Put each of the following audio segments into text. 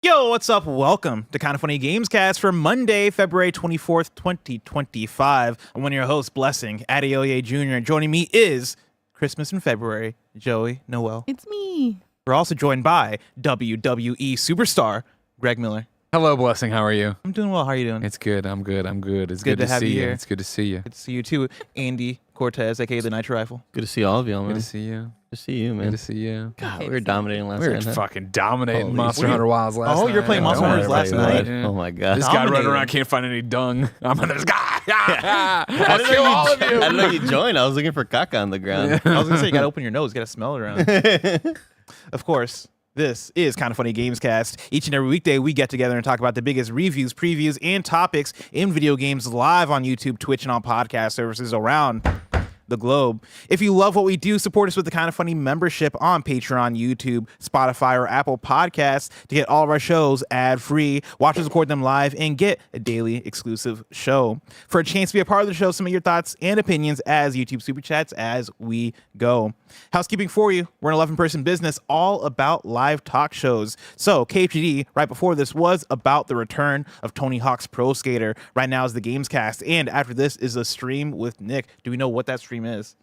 Yo, what's up? Welcome to Kind of Funny Gamescast for Monday, February 24th, 2025. I'm one of your hosts, Blessing, Adeoye Jr. And joining me is Christmas in February, Joey Noel. It's me. We're also joined by WWE superstar, Greg Miller. Hello, Blessing. How are you? I'm doing well. How are you doing? It's good. I'm good. It's good to have see you here. It's good to see you. Good to see you too, Andy Cortez, aka the Nitro Rifle. Good to see all of y'all, man. Good to see you. Good to see you, man. Good to see you. God, we were dominating last We were night. huh? fucking dominating Holy Monster shit. Hunter Wilds last night. Oh, you're playing Monster Don't Hunters worry last about night? it. Oh my god. This guy running Dominating. around can't find any dung. I'm on this guy. I I'll didn't kill know all of I you. didn't know you joined. I was looking for caca on the ground. I was going to say, you got to open your nose, got to smell it around. Of course, this is Kind of Funny Gamescast. Each and every weekday, we get together and talk about the biggest reviews, previews, and topics in video games live on YouTube, Twitch, and on podcast services around the globe. If you love what we do, support us with the Kind of Funny membership on Patreon, YouTube, Spotify, or Apple Podcasts to get all of our shows ad-free, watch us record them live, and get a daily exclusive show. For a chance to be a part of the show, submit your thoughts and opinions as YouTube Super Chats as we go. Housekeeping for you. We're an 11-person business all about live talk shows. So KFGD, right before this, was about the return of Tony Hawk's Pro Skater. Right now is the Gamescast, and after this is a stream with Nick. Do we know what that stream is?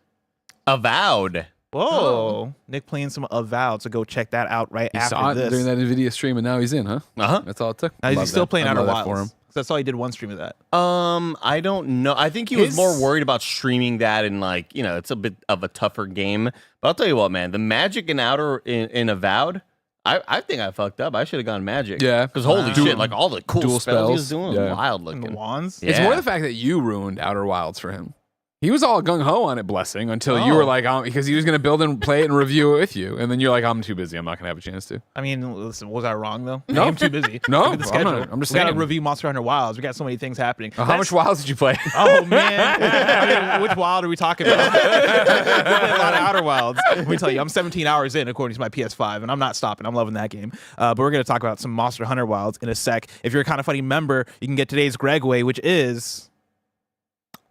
Avowed. Whoa. Nick playing some Avowed, so go check that out right He after saw it this. during that NVIDIA stream, and now he's in, huh? Uh-huh. That's all it took. Now, is he Love still that. playing I Outer love that Wilds? for him. 'Cause that's all he did one stream of that. I don't know. I think he was more worried about streaming that and it's a bit of a tougher game. But I'll tell you what, man, the magic in in Avowed, I think I fucked up. I should have gone magic. Yeah. Because holy Wow. shit, like all the cool Dual spells he was spells. doing Yeah. was wild And looking. the wands? Yeah. It's more the fact that you ruined Outer Wilds for him. He was all gung-ho on it, Blessing, until you were like, because he was going to build and play it and review it with you. And then you're like, I'm too busy. I'm not going to have a chance to. I mean, listen, was I wrong, though? No. I'm too busy. No, Look at the I'm schedule. not- I'm just We got to saying. review Monster Hunter Wilds. We got so many things happening. How much Wilds did you play? Oh, man. I mean, which wild are we talking about? A lot of Outer Wilds. Let me tell you, I'm 17 hours in, according to my PS5, and I'm not stopping. I'm loving that game. But we're going to talk about some Monster Hunter Wilds in a sec. If you're a Kind of Funny member, you can get today's Greg Way, which is...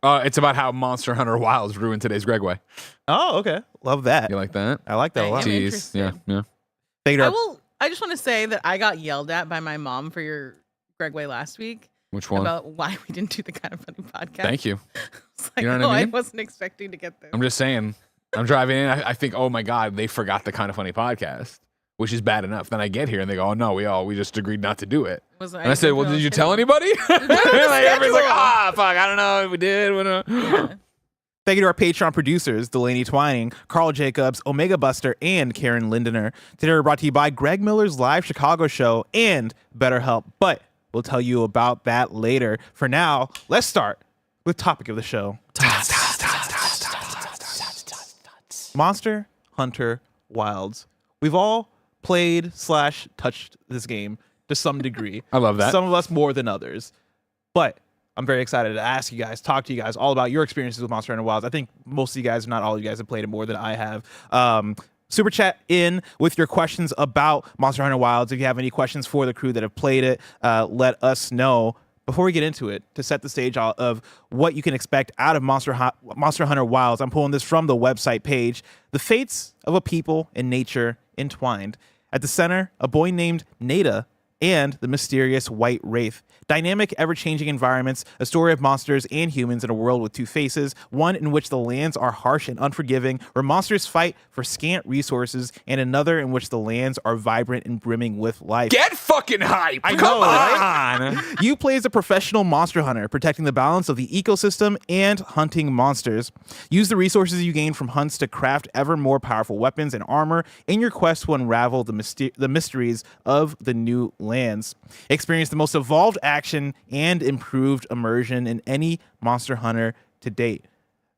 It's about how Monster Hunter Wilds ruined today's Gregway. Oh, okay. Love that. You like that? I like that a I lot. am Jeez. interested. Yeah, yeah. Take it up. I just want to say that I got yelled at by my mom for your Gregway last week Which one? about why we didn't do the Kind of Funny podcast. Thank you. It's like, You know what I mean? I wasn't expecting to get this. I'm just saying. I'm driving in. I think, oh my God, they forgot the Kind of Funny podcast, which is bad enough. Then I get here and they go, oh no, we just agreed not to do it. And I said, well, did you tell anybody? Like, everybody's like, fuck, I don't know if we did. Thank you to our Patreon producers, Delaney Twining, Carl Jacobs, Omega Buster, and Karen Lindener. Today we're brought to you by Greg Miller's live Chicago show and BetterHelp, but we'll tell you about that later. For now, let's start with topic of the show. Monster Hunter Wilds. We've all played / touched this game to some degree. I love that. Some of us more than others. But I'm very excited to ask you guys, talk to you guys all about your experiences with Monster Hunter Wilds. I think most of you guys, if not all of you guys, have played it more than I have. Super chat in with your questions about Monster Hunter Wilds. If you have any questions for the crew that have played it, let us know. Before we get into it, to set the stage of what you can expect out of Monster Hunter Wilds, I'm pulling this from the website page. The fates of a people and nature entwined. At the center, a boy named Nada and the mysterious White Wraith. Dynamic, ever-changing environments, a story of monsters and humans in a world with two faces, one in which the lands are harsh and unforgiving, where monsters fight for scant resources, and another in which the lands are vibrant and brimming with life. Get fucking hype. I Come know, on. You play as a professional monster hunter, protecting the balance of the ecosystem and hunting monsters. Use the resources you gain from hunts to craft ever more powerful weapons and armor in your quest to unravel the mysteries of the new lands. Experience the most evolved action and improved immersion in any Monster Hunter to date.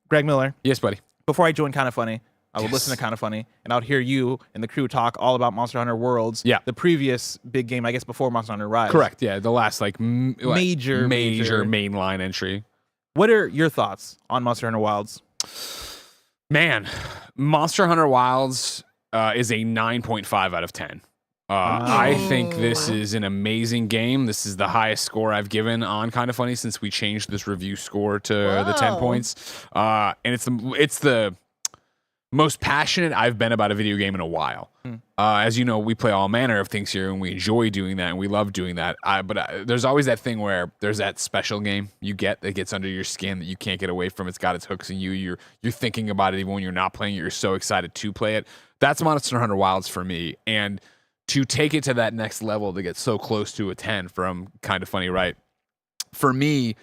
Greg Miller, Yes, buddy. before I joined Kind of Funny, I would listen to Kind of Funny, and I would hear you and the crew talk all about Monster Hunter Worlds. Yeah. The previous big game, I guess, before Monster Hunter Rise. Correct. Yeah, the last Major mainline entry. What are your thoughts on Monster Hunter Wilds? Man, Monster Hunter Wilds is a 9.5 out of 10. I think this is an amazing game. This is the highest score I've given on Kind of Funny since we changed this review score to the 10 Whoa. points. And it's the most passionate I've been about a video game in a while. As you know, we play all manner of things here, and we enjoy doing that, and we love doing that. But there's always that thing where there's that special game you get that gets under your skin that you can't get away from. It's got its hooks in you. You're thinking about it even when you're not playing it. You're so excited to play it. That's Monster Hunter Wilds for me. And to take it to that next level, to get so close to a 10 from Kind of Funny, right? For me,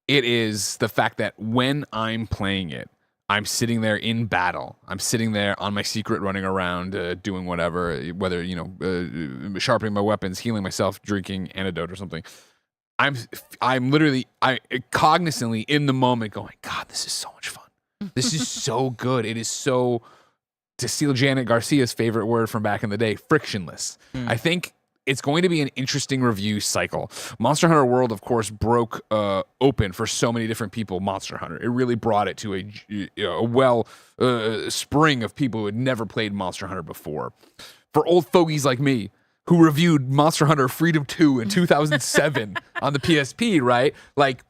it is the fact that when I'm playing it, I'm sitting there in battle. I'm sitting there on my secret, running around, doing whatever, whether, sharpening my weapons, healing myself, drinking antidote or something. I'm literally cognizantly in the moment going, God, this is so much fun. This is so good. It is so, to steal Janet Garcia's favorite word from back in the day, frictionless. I think it's going to be an interesting review cycle. Monster Hunter World, of course, broke open for so many different people. Monster Hunter, it really brought it to a spring of people who had never played Monster Hunter before. For old fogies like me, who reviewed Monster Hunter Freedom 2 in 2007 on the PSP, right? Like,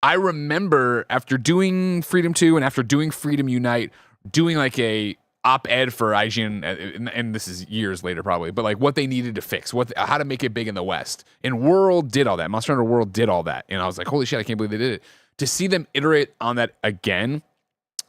I remember after doing Freedom 2 and after doing Freedom Unite, doing like a op-ed for IGN, and this is years later probably, but like what they needed to fix, how to make it big in the West. And World did all that. Monster Hunter World did all that. And I was like, holy shit, I can't believe they did it. To see them iterate on that again,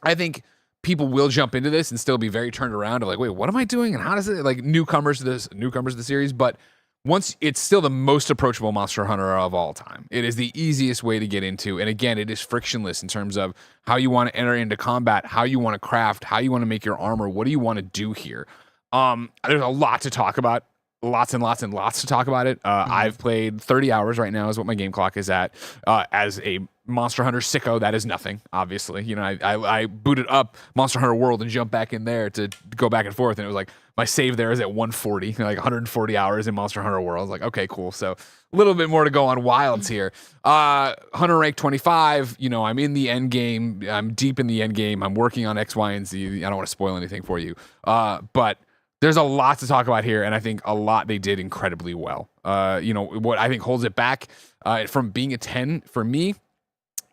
I think people will jump into this and still be very turned around of like, wait, what am I doing? And how does it, like, newcomers to the series, but once, it's still the most approachable Monster Hunter of all time. It is the easiest way to get into, and again, it is frictionless in terms of how you want to enter into combat, how you want to craft, how you want to make your armor, what do you want to do here. There's a lot to talk about, lots and lots and lots to talk about it. I've played 30 hours right now is what my game clock is at. As a Monster Hunter sicko, that is nothing, obviously. I booted up Monster Hunter World and jumped back in there to go back and forth, and it was like, my save there is at 140, like 140 hours in Monster Hunter World. I was like, okay, cool. So a little bit more to go on Wilds here. Hunter rank 25, I'm in the end game. I'm deep in the end game. I'm working on X, Y, and Z. I don't want to spoil anything for you. But there's a lot to talk about here, and I think a lot they did incredibly well. What I think holds it back from being a 10 for me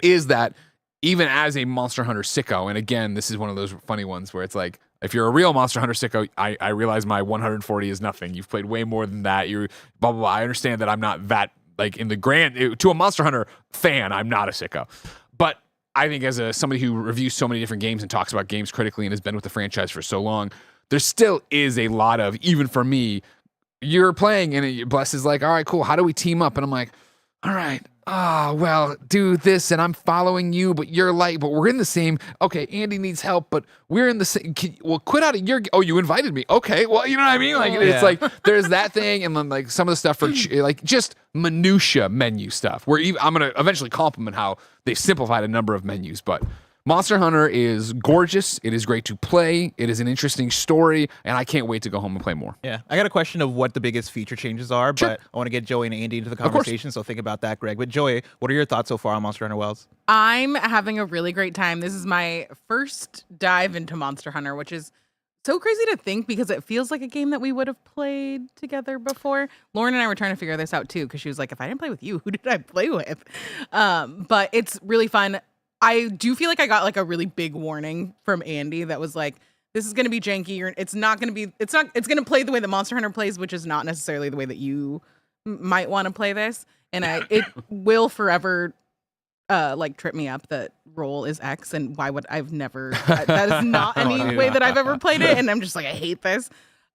is that even as a Monster Hunter sicko, and again, this is one of those funny ones where it's like, if you're a real Monster Hunter sicko, I realize my 140 is nothing. You've played way more than that. You're blah, blah, blah. I understand that I'm not that, like, in the grand, to a Monster Hunter fan, I'm not a sicko. But I think as somebody who reviews so many different games and talks about games critically and has been with the franchise for so long, there still is a lot of, even for me, you're playing and Bless is like, all right, cool. How do we team up? And I'm like, all right. Well, do this, and I'm following you, but you're light, but we're in the same. Okay, Andy needs help, but we're in the same. Quit out of your. Oh, you invited me. Okay, well, you know what I mean. Like, it's like there's that thing, and then like some of the stuff for like just minutia menu stuff. Where I'm gonna eventually compliment how they've simplified a number of menus, but Monster Hunter is gorgeous. It is great to play. It is an interesting story, and I can't wait to go home and play more. Yeah, I got a question of what the biggest feature changes are, but I want to get Joey and Andy into the conversation, so think about that, Greg. But Joey, what are your thoughts so far on Monster Hunter Wilds? I'm having a really great time. This is my first dive into Monster Hunter, which is so crazy to think because it feels like a game that we would have played together before. Lauren and I were trying to figure this out too, because she was like, if I didn't play with you, who did I play with? But it's really fun. I do feel like I got like a really big warning from Andy that was like, this is going to be janky. It's going to play the way that Monster Hunter plays, which is not necessarily the way that you might want to play this. And it will forever trip me up that roll is X, and why would I've never, that is not any way that I've ever played it. And I'm just like, I hate this.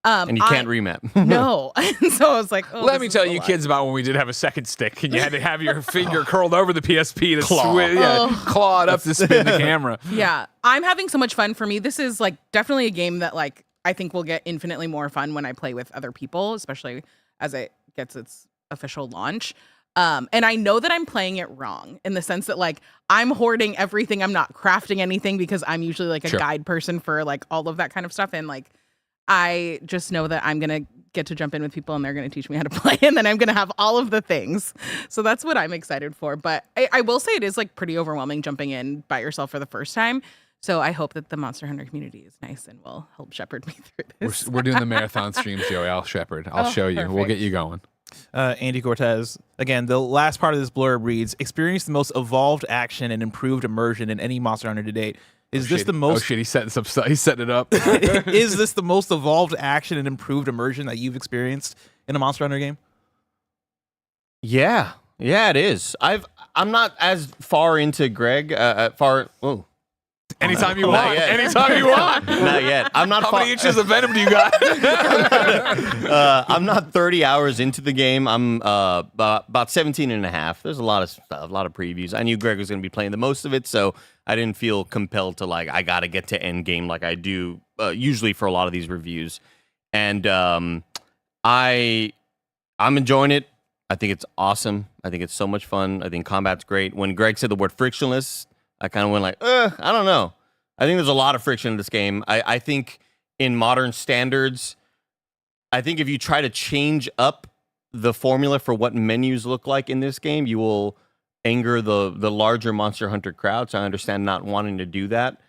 And you can't remap. No. And so I was like, let me tell you kids about when we did have a second stick and you had to have your finger curled over the PSP to claw it up to spin the camera. Yeah. I'm having so much fun. For me, this is like definitely a game that like I think will get infinitely more fun when I play with other people, especially as it gets its official launch. And I know that I'm playing it wrong in the sense that like I'm hoarding everything. I'm not crafting anything because I'm usually like a guide person for like all of that kind of stuff. And like, I just know that I'm going to get to jump in with people and they're going to teach me how to play. And then I'm going to have all of the things. So that's what I'm excited for. But I will say it is like pretty overwhelming jumping in by yourself for the first time. So I hope that the Monster Hunter community is nice and will help shepherd me through this. We're doing the marathon streams, Joey. I'll shepherd. I'll show you. Perfect. We'll get you going. Andy Cortez, again, the last part of this blurb reads, experience the most evolved action and improved immersion in any Monster Hunter to date. Is this the Oh most? shit! He's setting it up. Is this the most evolved action and improved immersion that you've experienced in a Monster Hunter game? Yeah, it is. I'm not as far into Greg. Whoa. Anytime you want. yet. Anytime you want. Not yet. I'm not. How many inches of venom do you got? I'm not 30 hours into the game. I'm about 17 and a half. There's a lot of stuff, a lot of previews. I knew Greg was going to be playing the most of it, so I didn't feel compelled to I got to get to end game like I do usually for a lot of these reviews. And I'm enjoying it. I think it's awesome. I think it's so much fun. I think combat's great. When Greg said the word frictionless, I kind of went I don't know. I think there's a lot of friction in this game. I think in modern standards, I think if you try to change up the formula for what menus look like in this game, you will anger the larger Monster Hunter crowd. So I understand not wanting to do that.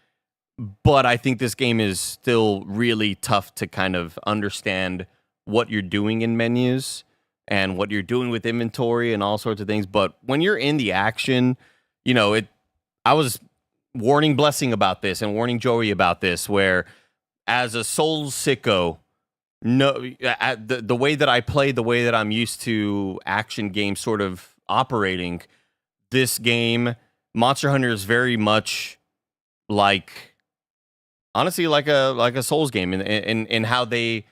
But I think this game is still really tough to kind of understand what you're doing in menus and what you're doing with inventory and all sorts of things. But when you're in the action, I was warning Blessing about this and warning Joey about this, where as a Souls sicko, the way that I play, the way that I'm used to action games sort of operating, this game, Monster Hunter, is very much honestly like a Souls game in how they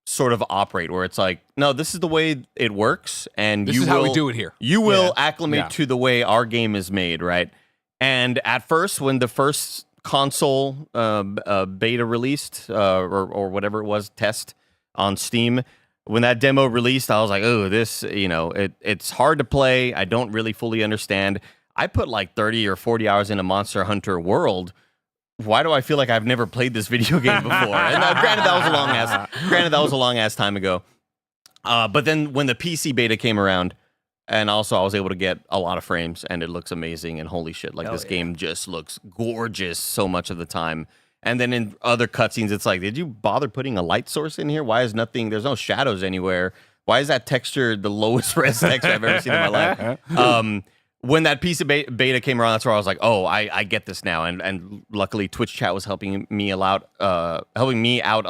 sort of operate, where it's no, this is the way it works, and this is how we do it here. You will acclimate to the way our game is made, right? And at first, when the first console beta released, or whatever it was, test on Steam, when that demo released, I was like, oh, this, it's hard to play. I don't really fully understand. I put 30 or 40 hours into Monster Hunter World. Why do I feel like I've never played this video game before? And granted, that was a long ass time ago. But then when the PC beta came around, and also I was able to get a lot of frames, and it looks amazing. And holy shit, this game just looks gorgeous so much of the time. And then in other cutscenes, it's did you bother putting a light source in here? Why is there's no shadows anywhere? Why is that texture the lowest res texture I've ever seen in my life? When that piece of beta came around, that's where I was like, oh, I get this now. And luckily, Twitch chat was helping me out a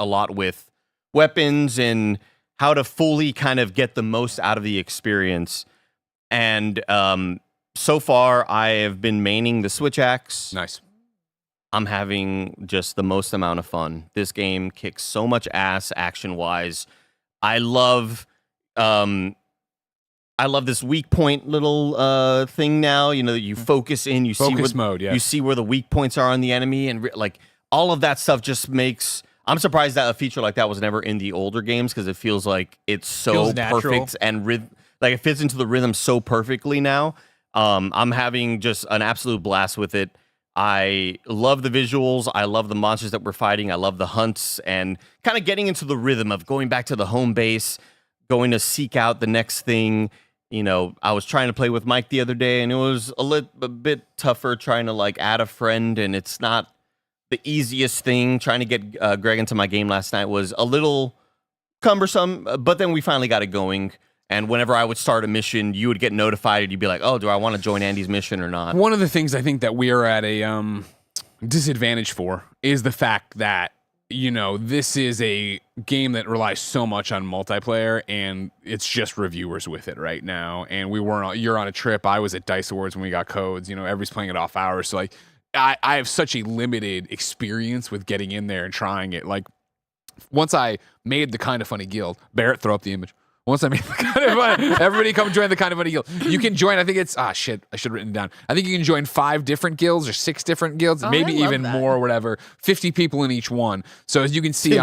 lot with weapons and how to fully kind of get the most out of the experience. And so far, I have been maining the Switch axe. Nice. I'm having just the most amount of fun. This game kicks so much ass action-wise. I love this weak point little thing now. You focus in, you see where the weak points are on the enemy, and all of that stuff just makes. I'm surprised that a feature like that was never in the older games, because it feels like it's so perfect and it fits into the rhythm so perfectly now. I'm having just an absolute blast with it. I love the visuals. I love the monsters that we're fighting. I love the hunts and kind of getting into the rhythm of going back to the home base, going to seek out the next thing. I was trying to play with Mike the other day, and it was a bit tougher trying to add a friend, and it's not the easiest thing. Trying to get Greg into my game last night was a little cumbersome, but then we finally got it going. And whenever I would start a mission, you would get notified, and you'd be like, oh, do I want to join Andy's mission or not? One of the things I think that we are at a disadvantage for is the fact that, this is a game that relies so much on multiplayer, and it's just reviewers with it right now. And you're on a trip. I was at DICE Awards when we got codes. Everybody's playing it off hours. So, I have such a limited experience with getting in there and trying it. Once I made the Kind of Funny Guild, Barrett, throw up the image. Once I made the Kind of Funny, everybody come join the Kind of Funny Guild. You can join, I think it's, I should have written it down. I think you can join 5 different guilds or 6 different guilds, maybe even more or whatever. 50 people in each one. So as you can see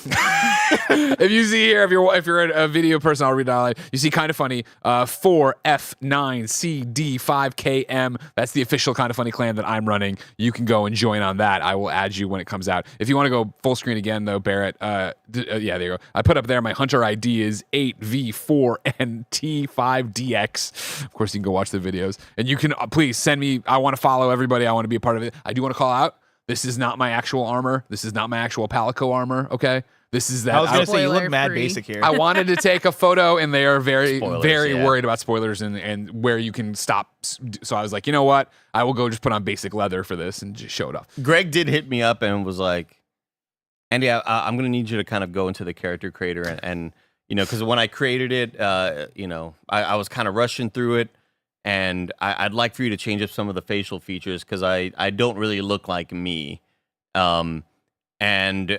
if you see here, if you're a video person, I'll read it out. You see Kind of Funny 4F9CD5KM. That's the official Kind of Funny clan that I'm running. You can go and join on that. I will add you when it comes out. If you want to go full screen again, though, Barrett, yeah, there you go. I put up there my hunter ID is 8V4NT5DX. Of course, you can go watch the videos, and you can please send me. I want to follow everybody. I want to be a part of it. I do want to call out. This is not my actual armor. This is not my actual Palico armor, okay? This is that. I was gonna say you look Spoiler mad free. basic here. I wanted to take a photo, and they are very, Spoilers, very yeah. worried about spoilers and where you can stop. So I was like, you know what? I will go just put on basic leather for this and just show it off. Greg did hit me up and was like, Andy, I'm going to need you to kind of go into the character creator and because when I created it, I was kind of rushing through it, and I'd like for you to change up some of the facial features because I don't really look like me. And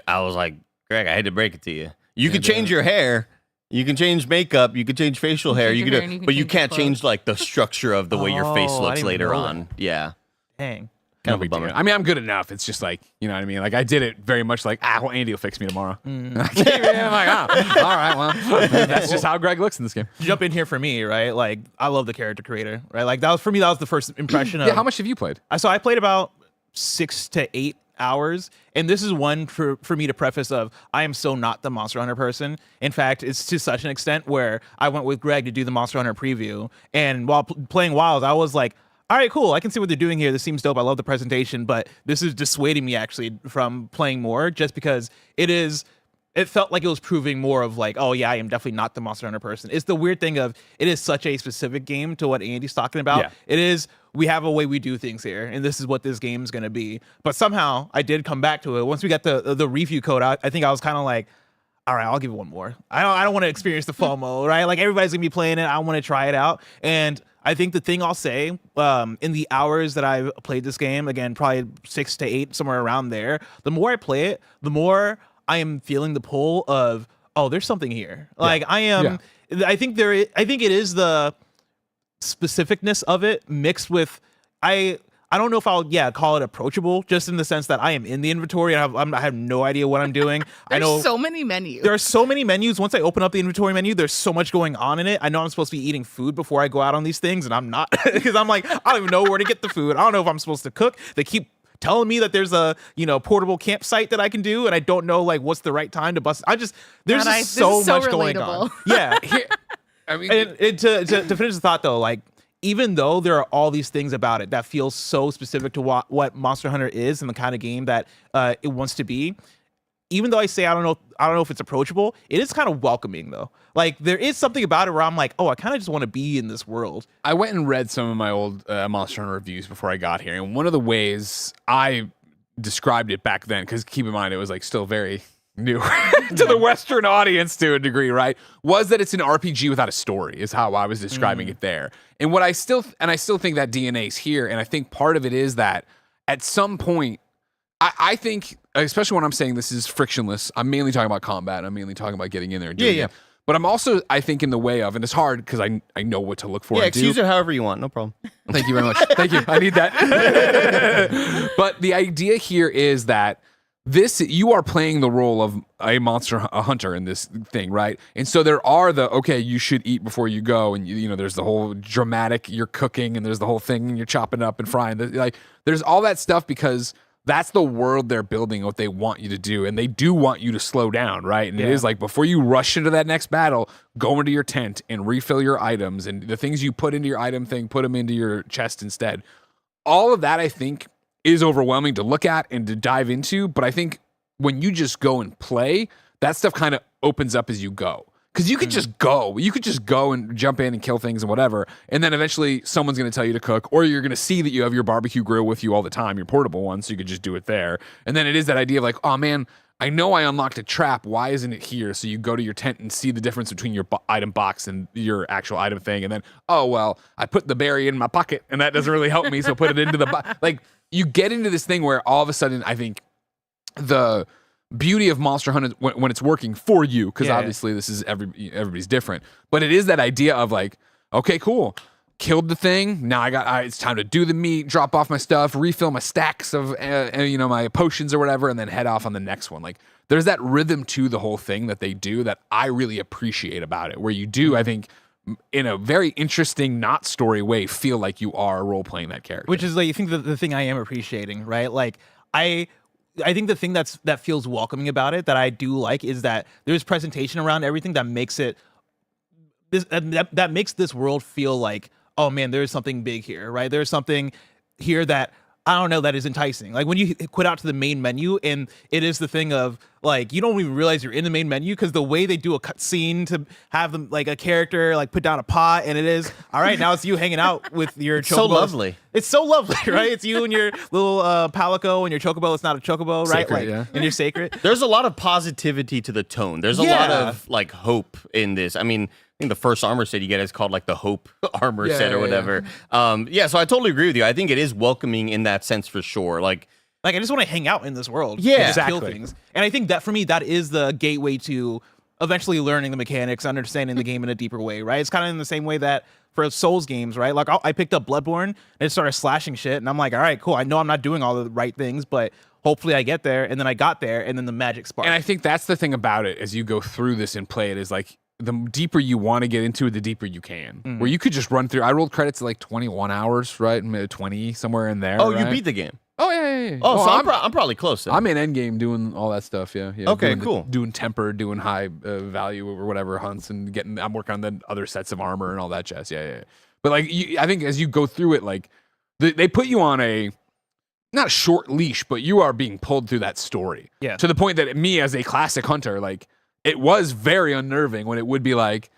I was like, Greg, I had to break it to you. You can change your hair. You can change makeup. You can change facial hair. You can but you can't change like the structure of the way your face Oh, I looks didn't later know on. Yeah. Dang. No Kind of a big deal. bummer. I mean, I'm good enough. It's just like, you know what I mean? Like, I did it very much like, well, Andy will fix me tomorrow. I'm like, oh, all right, well, that's just how Greg looks in this game. Jump in here for me, right? Like, I love the character creator, right? Like, that was for me. That was the first impression of. Yeah, how much have you played? So I played about 6 to 8 hours, and this is one for me to preface of I am so not the Monster Hunter person. In fact, it's to such an extent where I went with Greg to do the Monster Hunter preview, and while playing Wilds, I was like, all right, cool, I can see what they're doing here. This seems dope. I love the presentation, but this is dissuading me actually from playing more just because it felt like it was proving more of like, oh yeah, I am definitely not the Monster Hunter person. It's the weird thing of it is such a specific game to what Andy's talking about. Yeah. It is, we have a way we do things here, and this is what this game's gonna be. But somehow I did come back to it. Once we got the review code out, I think I was kind of like, all right, I'll give it one more. I don't want to experience the FOMO, right? Like everybody's gonna be playing it. I want to try it out. And I think the thing I'll say, in the hours that I've played this game, again, probably 6 to 8, somewhere around there, the more I play it, the more I am feeling the pull of, oh, there's something here. Like I am, I think it is the specificness of it mixed with, I don't know if I'll call it approachable, just in the sense that I am in the inventory and I have no idea what I'm doing. I know so many menus. there are so many menus. Once I open up the inventory menu, there's so much going on in it. I know I'm supposed to be eating food before I go out on these things, and I'm not because I'm like, I don't even know where to get the food. I don't know if I'm supposed to cook. They keep telling me that there's a portable campsite that I can do, and I don't know like what's the right time to bust. There's just so much going on. Yeah. I mean, And to finish the thought though, like, even though there are all these things about it that feel so specific to what Monster Hunter is and the kind of game that it wants to be, even though I say I don't know if it's approachable, it is kind of welcoming though. Like there is something about it where I'm like, oh, I kind of just want to be in this world. I went and read some of my old Monster Hunter reviews before I got here, and one of the ways I described it back then, because keep in mind it was like still very new to the Western audience to a degree, right? Was that it's an RPG without a story is how I was describing it there. And I still think that DNA's here. And I think part of it is that at some point, I think, especially when I'm saying this is frictionless, I'm mainly talking about combat. I'm mainly talking about getting in there and doing it. But I'm also, I think, in the way of, and it's hard because I know what to look for. Yeah, and excuse do. it however you want. No problem. Thank you very much. Thank you. I need that. But the idea here is that you are playing the role of a monster hunter in this thing, right? And so there are you should eat before you go, and there's the whole dramatic, you're cooking, and there's the whole thing, and you're chopping up and frying. Like there's all that stuff because that's the world they're building, what they want you to do, and they do want you to slow down, right? And it is like before you rush into that next battle, go into your tent and refill your items, and the things you put into your item thing, put them into your chest instead. All of that, I think, is overwhelming to look at and to dive into, but I think when you just go and play, that stuff kind of opens up as you go. Because you could just go. You could just go and jump in and kill things and whatever, and then eventually someone's going to tell you to cook, or you're going to see that you have your barbecue grill with you all the time, your portable one, so you could just do it there. And then it is that idea of like, oh man, I know I unlocked a trap. Why isn't it here? So you go to your tent and see the difference between your item box and your actual item thing. And then, oh, well, I put the berry in my pocket and that doesn't really help me. So put it into the box. Like you get into this thing where all of a sudden, I think the beauty of Monster Hunter when it's working for you, because obviously this is everybody's different, but it is that idea of like, okay, cool. Killed the thing. Now it's time to do the meat, drop off my stuff, refill my stacks of, my potions or whatever, and then head off on the next one. Like there's that rhythm to the whole thing that they do that I really appreciate about it, where you do, I think, in a very interesting, not story way, feel like you are role playing that character. Which is like, I think the thing I am appreciating, right? Like I think the thing that feels welcoming about it that I do like is that there's presentation around everything that makes it that makes this world feel like, oh man, there's something big here, right? There's something here that I don't know, that is enticing. Like when you quit out to the main menu and it is the thing of like you don't even realize you're in the main menu because the way they do a cut scene to have them like a character like put down a pot and it is all right, now it's you hanging out with your chocobo. So lovely. It's so lovely, right? It's you and your little palico and your chocobo. It's not a chocobo, right? Sacred, yeah. And you're sacred. There's a lot of positivity to the tone. There's a lot of like hope in this. I mean, I think the first armor set you get is called like the Hope armor set or whatever. Yeah, so I totally agree with you. I think it is welcoming in that sense for sure. Like I just want to hang out in this world. Yeah, and just kill exactly. things. And I think that for me, that is the gateway to eventually learning the mechanics, understanding the game in a deeper way, right? It's kind of in the same way that for Souls games, right? Like I picked up Bloodborne and it started slashing shit, and I'm like, all right, cool. I know I'm not doing all the right things, but hopefully I get there. And then I got there, and then the magic sparked. And I think that's the thing about it as you go through this and play it is like the deeper you want to get into it, the deeper you can. Where you could just run through. I rolled credits at like 21 hours, right? Maybe 20 somewhere in there. oh, right? you beat the game. Oh yeah. Oh, Well, so I'm probably close then. I'm in endgame doing all that stuff. Yeah. Okay, doing cool. Doing temper, doing high value or whatever hunts, and I'm working on the other sets of armor and all that jazz. Yeah. But like, I think as you go through it, like they put you on not a short leash, but you are being pulled through that story. Yeah. To the point that me as a classic hunter, like it was very unnerving when it would be like,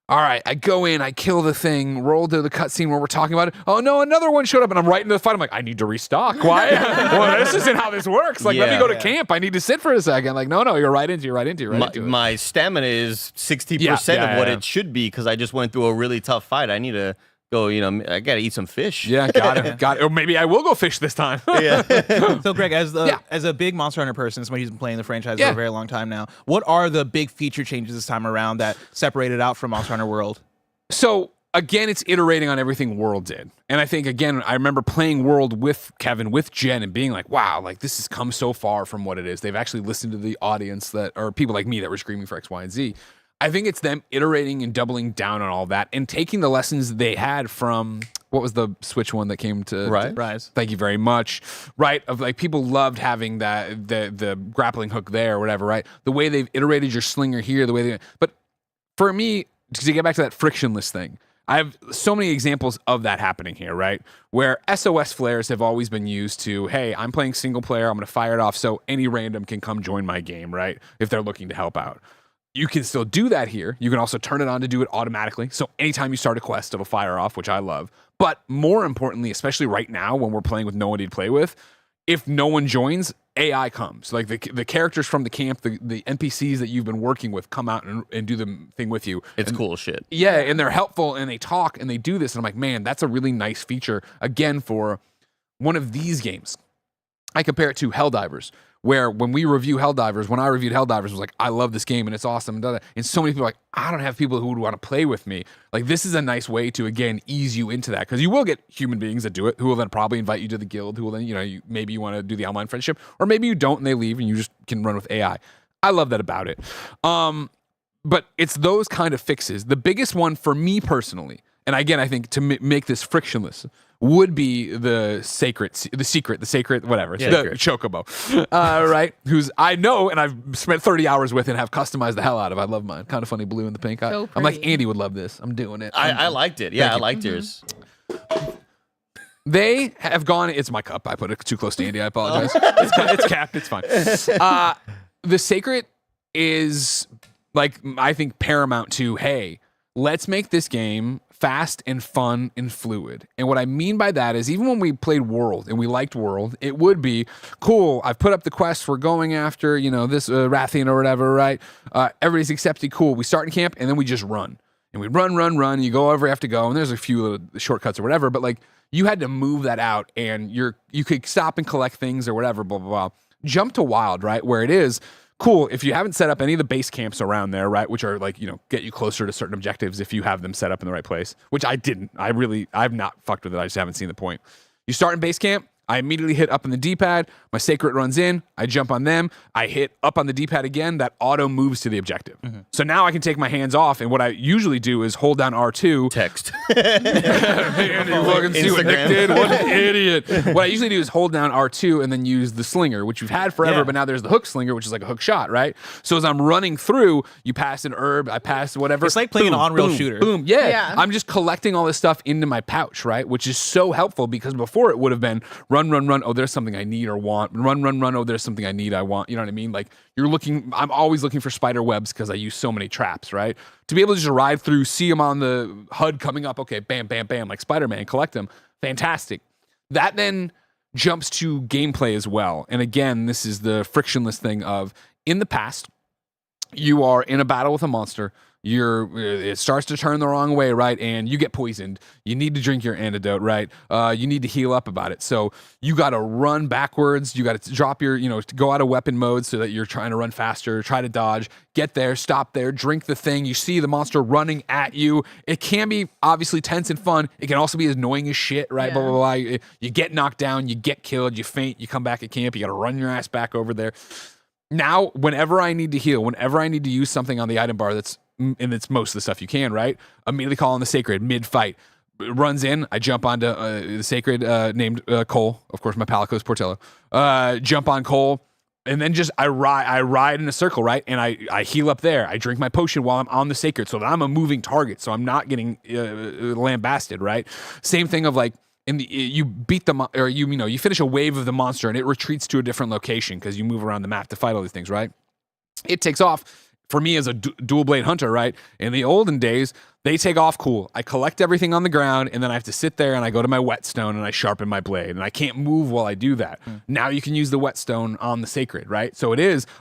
all right, I go in, I kill the thing, roll to the cutscene where we're talking about it. Oh no, another one showed up, and I'm right into the fight. I'm like, I need to restock. Why? Well, this isn't how this works. Like, let me go to camp. I need to sit for a second. Like, no, you're right into it. My stamina is 60% of what it should be because I just went through a really tough fight. I need to go, I got to eat some fish. Yeah, got it. Or maybe I will go fish this time. So, Greg, as a big Monster Hunter person, somebody who's been playing the franchise for a very long time now, what are the big feature changes this time around that separated out from Monster Hunter World? So, again, it's iterating on everything World did. And I think, again, I remember playing World with Kevin, with Jen, and being like, wow, like this has come so far from what it is. They've actually listened to the audience or people like me that were screaming for X, Y, and Z. I think it's them iterating and doubling down on all that and taking the lessons they had from what was the Switch one that came to Rise. Thank you very much. Right. Of like people loved having that the grappling hook there or whatever, right? The way they've iterated your slinger here, but for me, to get back to that frictionless thing, I have so many examples of that happening here, right? Where SOS flares have always been used to, hey, I'm playing single player, I'm gonna fire it off so any random can come join my game, right? If they're looking to help out. You can still do that here. You can also turn it on to do it automatically. So anytime you start a quest, it'll fire off, which I love. But more importantly, especially right now when we're playing with no one to play with, if no one joins, AI comes. Like the characters from the camp, the NPCs that you've been working with come out and do the thing with you. It's cool shit. Yeah, and they're helpful and they talk and they do this. And I'm like, man, that's a really nice feature, again, for one of these games. I compare it to Helldivers, where when we review Helldivers, when I reviewed Helldivers, was like, I love this game and it's awesome. And so many people are like, I don't have people who would want to play with me. Like, this is a nice way to, again, ease you into that. Because you will get human beings that do it, who will then probably invite you to the guild, who will then, maybe you want to do the online friendship, or maybe you don't and they leave and you just can run with AI. I love that about it. But it's those kind of fixes. The biggest one for me personally, and again, I think to make this frictionless, would be the sacred, whatever, the chocobo, right? Who's I know and I've spent 30 hours with and have customized the hell out of. I love mine. Kind of funny blue and the pink. So I'm like, Andy would love this. I'm doing it. I liked it. Yeah, I liked yours. They have gone. It's my cup. I put it too close to Andy. I apologize. It's capped. It's fine. The sacred is like, I think, paramount to, hey, let's make this game fast and fun and fluid. And what I mean by that is, even when we played World and we liked World, it would be cool. I've put up the quest. We're going after, this Rathian or whatever, right? Everybody's accepted. Cool. We start in camp and then we just run. And we run. And you go wherever you have to go. And there's a few little shortcuts or whatever. But like, you had to move that out and you could stop and collect things or whatever, blah, blah, blah. Jump to Wild, right? Where it is cool. If you haven't set up any of the base camps around there, right, which are like, get you closer to certain objectives if you have them set up in the right place, which I didn't. I've not fucked with it. I just haven't seen the point. You start in base camp. I immediately hit up on the D-pad. My sacred runs in. I jump on them. I hit up on the D-pad again. That auto moves to the objective. Mm-hmm. So now I can take my hands off. And what I usually do is hold down R2. Text. Man, you fucking see what Nick did. What an idiot. What I usually do is hold down R2 and then use the slinger, which we've had forever, but now there's the hook slinger, which is like a hook shot, right? So as I'm running through, you pass an herb, I pass whatever. It's like playing an on-rail shooter. Boom. Yeah. I'm just collecting all this stuff into my pouch, right? Which is so helpful because before it would have been run run. Oh, there's something I need or want. Run. Oh, there's something I need, I want. You know what I mean? Like I'm always looking for spider webs because I use so many traps, right? To be able to just ride through, see them on the HUD coming up. Okay, bam, bam, bam, like Spider-Man, collect them. Fantastic. That then jumps to gameplay as well. And again, this is the frictionless thing of in the past, you are in a battle with a monster. It starts to turn the wrong way, right? And you get poisoned. You need to drink your antidote, right? You need to heal up about it. So you got to run backwards. You got to drop your, go out of weapon mode so that you're trying to run faster, try to dodge, get there, stop there, drink the thing. You see the monster running at you. It can be obviously tense and fun. It can also be annoying as shit, right? Yeah. Blah, blah, blah. You get knocked down, you get killed, you faint, you come back at camp, you got to run your ass back over there. Now, whenever I need to heal, whenever I need to use something on the item bar and it's most of the stuff you can, right? Immediately call on the Sacred mid-fight. Runs in, I jump onto the Sacred named Cole. Of course, my Palico's Portillo. Jump on Cole, and then just I ride in a circle, right? And I heal up there. I drink my potion while I'm on the Sacred so that I'm a moving target, so I'm not getting lambasted, right? Same thing of like, you beat you finish a wave of the monster and it retreats to a different location because you move around the map to fight all these things, right? It takes off. For me as a dual blade hunter, right? In the olden days, they take off cool. I collect everything on the ground and then I have to sit there and I go to my whetstone and I sharpen my blade and I can't move while I do that. Now you can use the whetstone on the Sacred, right? So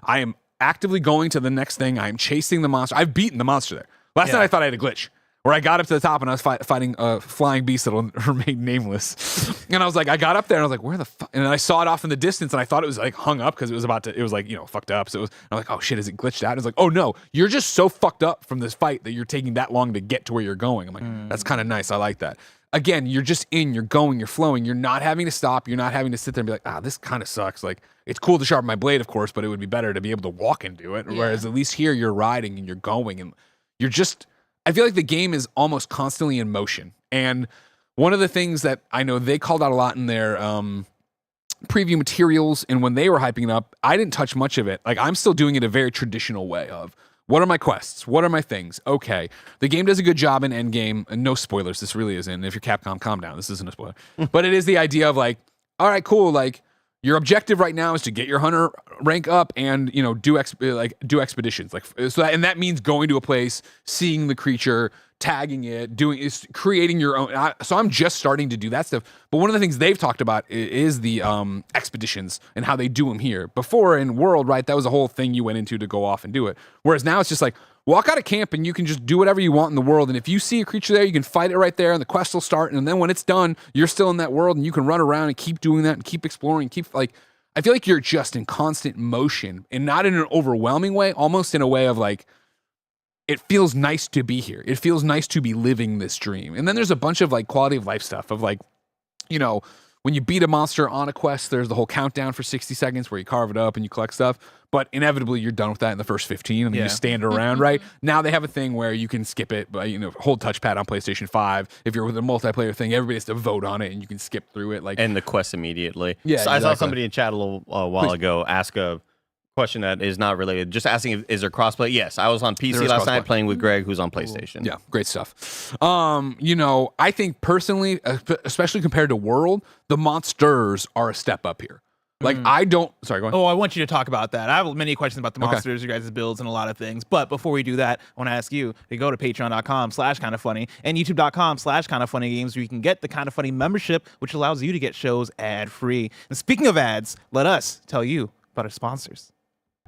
I am actively going to the next thing. I am chasing the monster. I've beaten the monster there. Last night I thought I had a glitch. Where I got up to the top and I was fighting a flying beast that'll remain nameless. And I was like, I got up there and I was like, where the fuck? And then I saw it off in the distance and I thought it was like hung up because it was fucked up. So I'm like, oh shit, is it glitched out? And it's like, oh no, you're just so fucked up from this fight that you're taking that long to get to where you're going. I'm like, that's kind of nice. I like that. Again, you're just you're going, you're flowing. You're not having to stop. You're not having to sit there and be like, this kind of sucks. Like, it's cool to sharpen my blade, of course, but it would be better to be able to walk and do it. Yeah. Whereas at least here you're riding and you're going and you're just... I feel like the game is almost constantly in motion. And one of the things that I know they called out a lot in their preview materials and when they were hyping it up, I didn't touch much of it. Like, I'm still doing it a very traditional way of, what are my quests? What are my things? Okay. The game does a good job in endgame. And no spoilers. This really isn't. If you're Capcom, calm down. This isn't a spoiler. But it is the idea of like, all right, cool. Like, your objective right now is to get your hunter rank up and do expeditions and that means going to a place, seeing the creature, tagging it, creating your own. So I'm just starting to do that stuff. But one of the things they've talked about is the expeditions and how they do them here. Before in World, right, that was a whole thing you went into to go off and do it. Whereas now it's just like, walk out of camp and you can just do whatever you want in the world. And if you see a creature there, you can fight it right there and the quest will start. And then when it's done, you're still in that world and you can run around and keep doing that and keep exploring. I feel like you're just in constant motion and not in an overwhelming way, almost in a way of like, it feels nice to be here. It feels nice to be living this dream. And then there's a bunch of like quality of life stuff of like, when you beat a monster on a quest, there's the whole countdown for 60 seconds where you carve it up and you collect stuff. But inevitably, you're done with that in the first 15, and then you stand around, right? Now they have a thing where you can skip it, but hold touchpad on PlayStation 5. If you're with a multiplayer thing, everybody has to vote on it, and you can skip through it. And the quest immediately. Yeah, so exactly. I saw somebody in chat a little while ago ask a question that is not related. Just asking, is there crossplay? Yes, I was on PC last night playing with Greg, who's on PlayStation. Yeah, great stuff. I think personally, especially compared to World, the monsters are a step up here. Like, sorry, go on. Oh, I want you to talk about that. I have many questions about the monsters, your guys' builds, and a lot of things. But before we do that, I want to ask you to go to patreon.com/kindafunny and youtube.com/kindafunnygames where you can get the Kinda Funny membership, which allows you to get shows ad-free. And speaking of ads, let us tell you about our sponsors.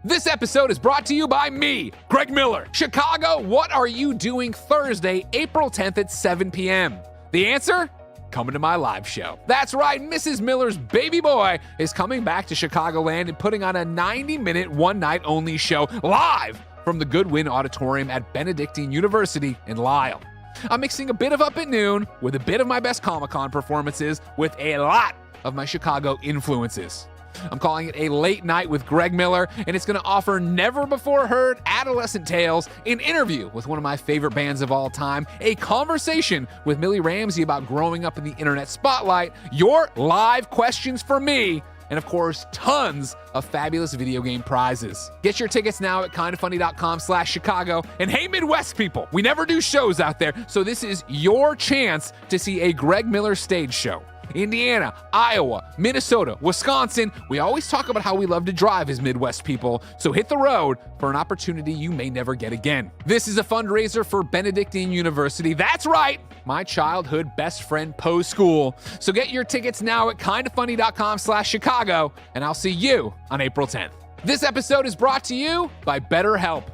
This episode is brought to you by me, Greg Miller. Chicago, what are you doing Thursday, April 10th at 7 p.m.? The answer? Coming to my live show. That's right, Mrs. Miller's baby boy is coming back to Chicagoland and putting on a 90-minute, one-night-only show live from the Goodwin Auditorium at Benedictine University in Lisle. I'm mixing a bit of Up at Noon with a bit of my best Comic-Con performances with a lot of my Chicago influences. I'm calling it a late night with Greg Miller, and it's going to offer never-before-heard adolescent tales, an interview with one of my favorite bands of all time, a conversation with Millie Ramsey about growing up in the internet spotlight, your live questions for me, and of course, tons of fabulous video game prizes. Get your tickets now at kindafunny.com/Chicago. And hey, Midwest people, we never do shows out there, so this is your chance to see a Greg Miller stage show. Indiana, Iowa, Minnesota, Wisconsin. We always talk about how we love to drive as Midwest people, so hit the road for an opportunity you may never get again. This is a fundraiser for Benedictine University. That's right, my childhood best friend Poe's school. So get your tickets now at kindafunny.com/Chicago, and I'll see you on April 10th. This episode is brought to you by BetterHelp.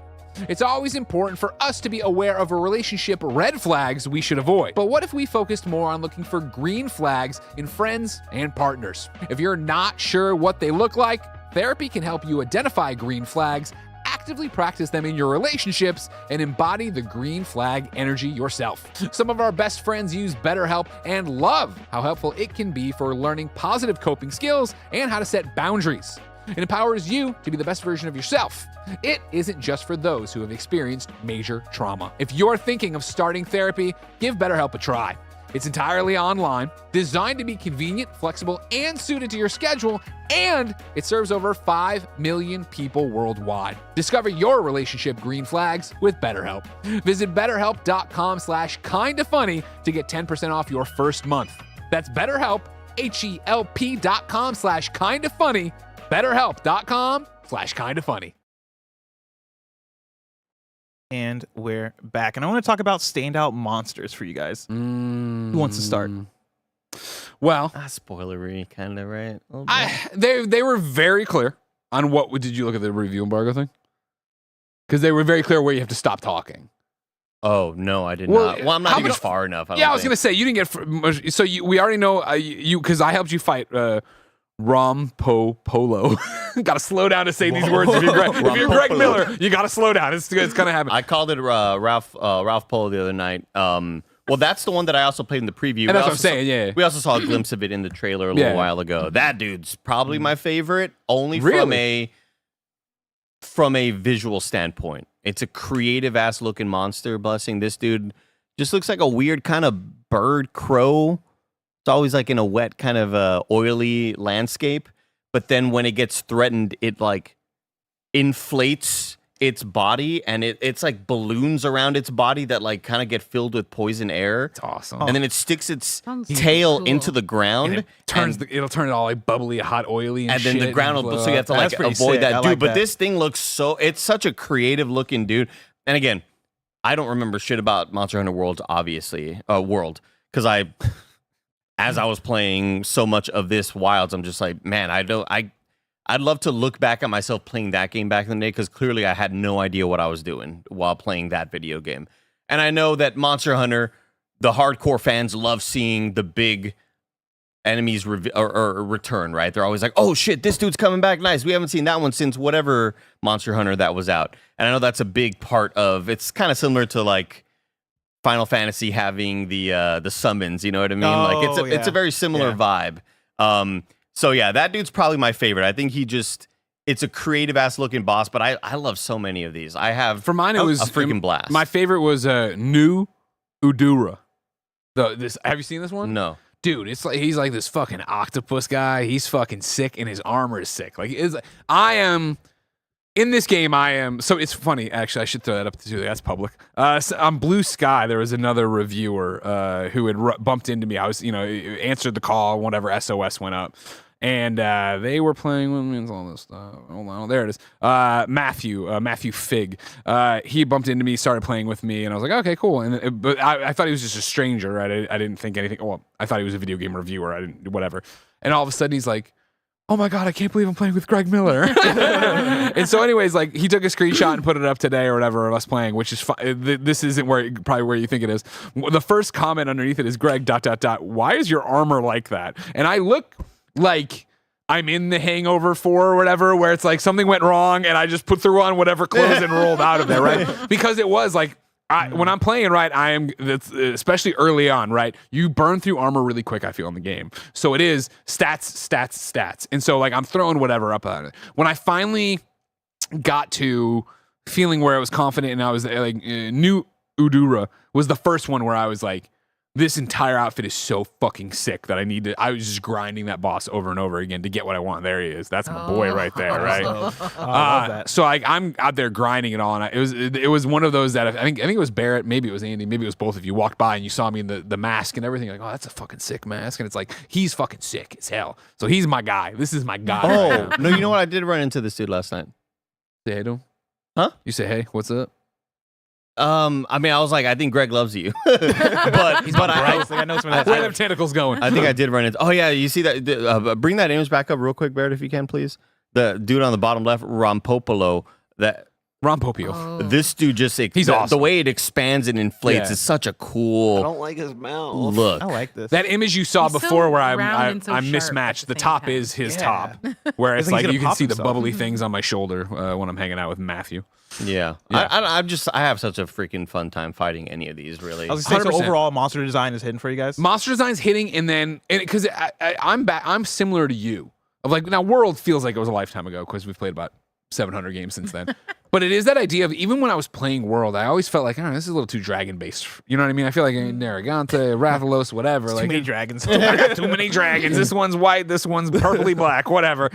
It's always important for us to be aware of a relationship red flags we should avoid. But what if we focused more on looking for green flags in friends and partners? If you're not sure what they look like, therapy can help you identify green flags, actively practice them in your relationships, and embody the green flag energy yourself. Some of our best friends use BetterHelp and love how helpful it can be for learning positive coping skills and how to set boundaries. It empowers you to be the best version of yourself. It isn't just for those who have experienced major trauma. If you're thinking of starting therapy, give BetterHelp a try. It's entirely online, designed to be convenient, flexible, and suited to your schedule, and it serves over 5 million people worldwide. Discover your relationship green flags with BetterHelp. Visit BetterHelp.com/kindafunny to get 10% off your first month. That's BetterHelp, HELP.com/kindafunny. BetterHelp.com/kindafunny. And we're back. And I want to talk about Standout Monsters for you guys. Who wants to start? Well, Spoilery, kind of, right? they were very clear on what. Did you look at the review embargo thing? Because they were very clear where you have to stop talking. Oh, no, I did not. Well, I'm not even far enough. I was going to say, you didn't get much. So we already know, because I helped you fight Polo. Got to slow down to say these words. If you're Greg Miller, you got to slow down. It's going to happen. I called it Ralph Polo the other night. Well, that's the one that I also played in the preview. And that's what I'm saying, yeah. We also saw a glimpse of it in the trailer a little while ago. That dude's probably my favorite, only from a visual standpoint. It's a creative-ass looking monster, blessing. This dude just looks like a weird kind of bird crow. It's always like in a wet kind of oily landscape. But then when it gets threatened, it like inflates its body, and it's like balloons around its body that like kind of get filled with poison air. It's awesome. And then it sticks its tail into the ground. It'll turn it all like bubbly, hot, oily, and then the ground will, so you have to like avoid that dude. But this thing looks it's such a creative looking dude. And again, I don't remember shit about Monster Hunter World, obviously, because as I was playing so much of this Wilds, I'm just like, man, I'd love to look back at myself playing that game back in the day, because clearly I had no idea what I was doing while playing that video game. And I know that Monster Hunter, the hardcore fans love seeing the big enemies return, right? They're always like, oh shit, this dude's coming back, nice. We haven't seen that one since whatever Monster Hunter that was out. And I know that's a big part of, it's kind of similar to like Final Fantasy having the summons, you know what I mean? It's a very similar vibe. So yeah, that dude's probably my favorite. I think it's a creative ass looking boss, but I love so many of these. I have for mine it was a freaking blast. My favorite was New Udura. Have you seen this one? No. Dude, it's like he's like this fucking octopus guy. He's fucking sick, and his armor is sick. Like I am in this game. So it's funny, actually. I should throw that up too. That's public. So on Blue Sky, there was another reviewer who had bumped into me. I was, answered the call. Whatever SOS went up, and they were playing with me and all this stuff. Hold on, there it is. Matthew Fig. He bumped into me, started playing with me, and I was like, okay, cool. But I thought he was just a stranger. Right? I didn't think anything. Well, I thought he was a video game reviewer. I didn't whatever. And all of a sudden, he's like, oh my God, I can't believe I'm playing with Greg Miller. And so anyways, like he took a screenshot and put it up today or whatever of us playing, which is this isn't probably where you think it is. The first comment underneath it is Greg ... Why is your armor like that? And I look like I'm in The Hangover 4 or whatever, where it's like something went wrong and I just threw on whatever clothes and rolled out of there, right? Because it was like, when I'm playing, right, especially early on, right, you burn through armor really quick, I feel, in the game. So it is stats. And so, like, I'm throwing whatever up at it. When I finally got to feeling where I was confident and I was like, New Udura was the first one where I was like, this entire outfit is so fucking sick that I was just grinding that boss over and over again to get what I want. There he is. That's my boy right there, right? I love that. So I'm out there grinding it all, and it was one of those that I think it was Barrett, maybe it was Andy, maybe it was both of you walked by and you saw me in the mask and everything. Like, oh, that's a fucking sick mask, and it's like he's fucking sick as hell. So he's my guy. This is my guy. Oh no, you know what? I did run into this dude last night. Say hey to him. Huh? You say hey, what's up? I mean, I was like, I think Greg loves you, but I know some of that. Where are them tentacles going? I think I did run into. Oh yeah, you see that? Bring that image back up real quick, Barrett, if you can, please. The dude on the bottom left, Rompopolo. That Rompopio. this dude just He's awesome. The way it expands and inflates Yeah. is such a I cool don't like his mouth. look. I like this. That image you saw He's so before where round I'm and so sharp mismatched. at The the top same time. is his Yeah. top, where it's He's like gonna you can pop see the himself. bubbly things on my shoulder when I'm hanging out with Matthew. Yeah, Yeah. I have such a freaking fun time fighting any of these. Really, I was gonna say, so 100%. overall, monster design is hidden for you guys. Monster design's hitting, and then because I'm similar to you. Of like now, World feels like it was a lifetime ago because we've played about 700 games since then. But it is that idea of even when I was playing World, I always felt like, oh, this is a little too dragon based. You know what I mean? I feel like Narragante, Rathalos, whatever. Too like many dragons. I got too many dragons. This one's white. This one's purpley black. Whatever.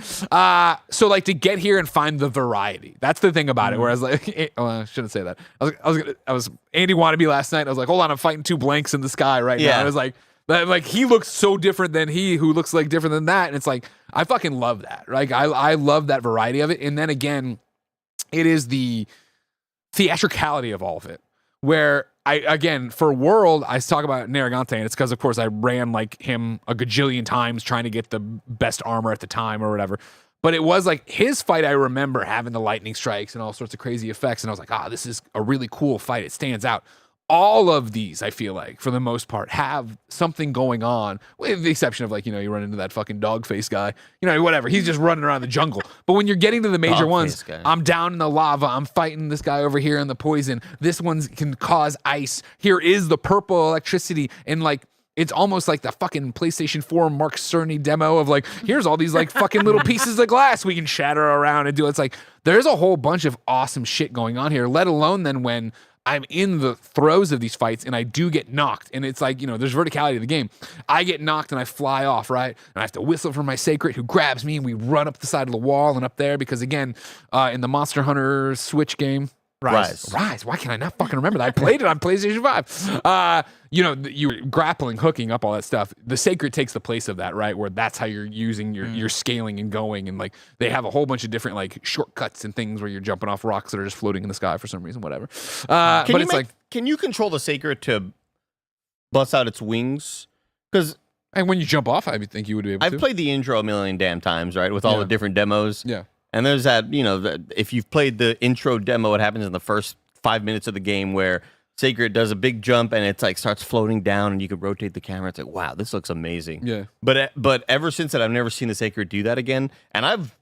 So like to get here and find the variety. That's the thing about it. Whereas like, I shouldn't say that. I was Andy Wannabe last night. I was like, hold on, I'm fighting two blanks in the sky right now. Yeah. I was like he looks so different than he who looks like different than that. And it's like I fucking love that. Like I love that variety of it. And then again, it is the theatricality of all of it. Where for World, I talk about Narragante, and it's because, of course, I ran like him a gajillion times trying to get the best armor at the time or whatever. But it was like his fight, I remember having the lightning strikes and all sorts of crazy effects. And I was like, this is a really cool fight. It stands out. All of these, I feel like, for the most part, have something going on, with the exception of like, you run into that fucking dog face guy, whatever. He's just running around the jungle. But when you're getting to the major Dog ones, face guy. I'm down in the lava. I'm fighting this guy over here in the poison. This one can cause ice. Here is the purple electricity. And like, it's almost like the fucking PlayStation 4 Mark Cerny demo of like, here's all these like fucking little pieces of glass we can shatter around and do. It's like, there's a whole bunch of awesome shit going on here, let alone then when I'm in the throes of these fights and I do get knocked. And it's like, there's verticality to the game. I get knocked and I fly off, right? And I have to whistle for my Sacred who grabs me and we run up the side of the wall and up there because again, in the Monster Hunter Switch game, Rise. Why can I not fucking remember that? I played it on PlayStation 5. You grappling, hooking up, all that stuff. The Sacred takes the place of that, right? Where that's how you're using your scaling and going. And like they have a whole bunch of different like shortcuts and things where you're jumping off rocks that are just floating in the sky for some reason, whatever. Can you control the Sacred to bust out its wings? Because and when you jump off, I would think you would be able to. I've played the intro a million damn times, right? With all the different demos. Yeah. And there's that, if you've played the intro demo, what happens in the first 5 minutes of the game where Sacred does a big jump and it's like starts floating down and you can rotate the camera. It's like, wow, this looks amazing. Yeah. But ever since that, I've never seen the Sacred do that again. And I've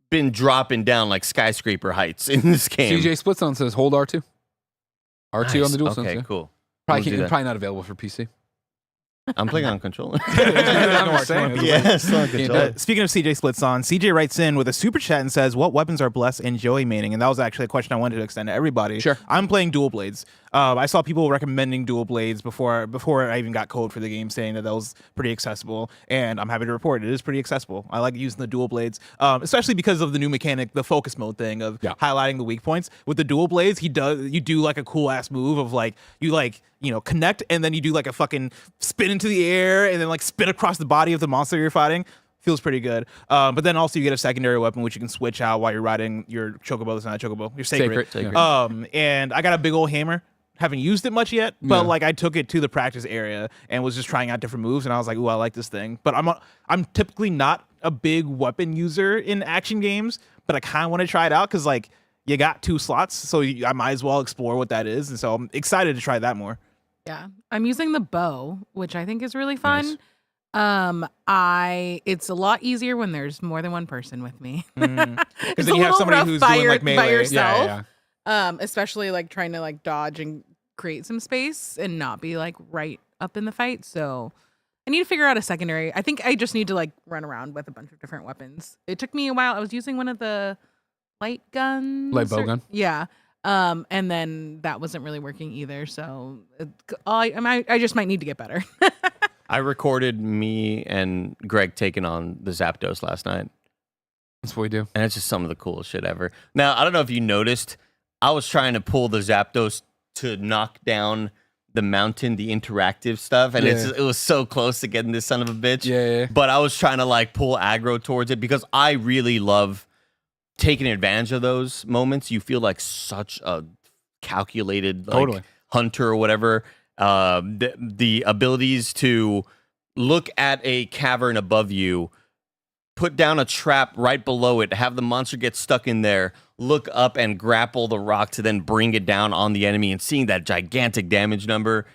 been dropping down like skyscraper heights in this game. CJ Splitzon says hold R2. R2 Nice. on the DualSense. Okay, Yeah. cool. Probably not available for PC. I'm playing on controller. I'm just saying. Yeah, still on controller. Speaking of CJ Splits on, CJ writes in with a super chat and says, "What weapons are Bless and Joey maining?" And that was actually a question I wanted to extend to everybody. Sure. I'm playing dual blades. I saw people recommending dual blades before I even got code for the game, saying that was pretty accessible, and I'm happy to report it is pretty accessible. I like using the dual blades, especially because of the new mechanic, the focus mode thing of highlighting the weak points. With the dual blades, you do like a cool ass move of like connect, and then you do like a fucking spin into the air, and then like spin across the body of the monster you're fighting. Feels pretty good. But then also you get a secondary weapon which you can switch out while you're riding your chocobo. That's not a chocobo. Your Sacred. And I got a big old hammer. Haven't used it much yet, but like I took it to the practice area and was just trying out different moves, and I was like, "Ooh, I like this thing." But I'm typically not a big weapon user in action games, but I kind of want to try it out because like you got 2 slots, so I might as well explore what that is, and so I'm excited to try that more. Yeah, I'm using the bow, which I think is really fun. Nice. It's a lot easier when there's more than one person with me. Because then you have somebody who's doing like melee by yourself. Yeah. Especially like trying to like dodge and create some space and not be like right up in the fight. So I need to figure out a secondary. I think I just need to like run around with a bunch of different weapons. It took me a while. I was using one of the light guns. Light bow gun? Yeah. And then that wasn't really working either. So I just might need to get better. I recorded me and Greg taking on the Zapdos last night. That's what we do. And it's just some of the coolest shit ever. Now, I don't know if you noticed, I was trying to pull the Zapdos to knock down the mountain, the interactive stuff, and it was so close to getting this son of a bitch. Yeah. But I was trying to like pull aggro towards it because I really love taking advantage of those moments. You feel like such a calculated like, hunter or whatever. The abilities to look at a cavern above you, put down a trap right below it, have the monster get stuck in there, look up and grapple the rock to then bring it down on the enemy, and seeing that gigantic damage number,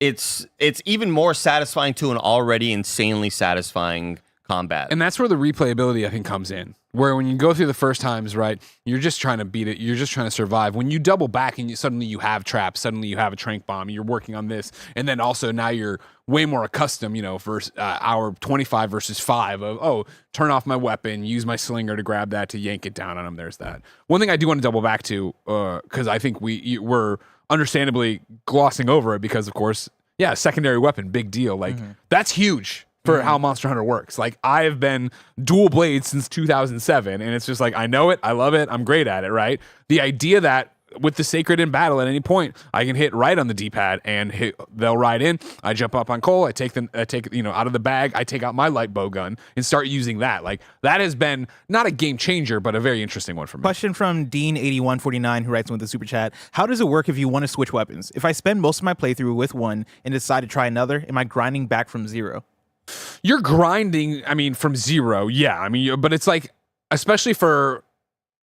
it's even more satisfying to an already insanely satisfying combat. And that's where the replayability, I think, comes in. Where when you go through the first times, right, you're just trying to beat it. You're just trying to survive. When you double back and suddenly you have traps, suddenly you have a trank bomb, you're working on this. And then also now you're way more accustomed, versus hour 25 versus 5 of, turn off my weapon, use my slinger to grab that to yank it down on him. There's that. One thing I do want to double back to, because I think we're understandably glossing over it because, of course, secondary weapon, big deal. Like, that's huge for how Monster Hunter works. Like, I have been dual blades since 2007, and it's just like, I know it, I love it, I'm great at it, right? The idea that with the Sacred in battle at any point, I can hit right on the D-pad and they'll ride in, I jump up on Cole, I take out of the bag, I take out my light bow gun and start using that. Like, that has been not a game changer, but a very interesting one for me. Question from Dean8149 who writes with the super chat. How does it work if you want to switch weapons? If I spend most of my playthrough with one and decide to try another, am I grinding back from 0? You're grinding, from 0, but it's like, especially for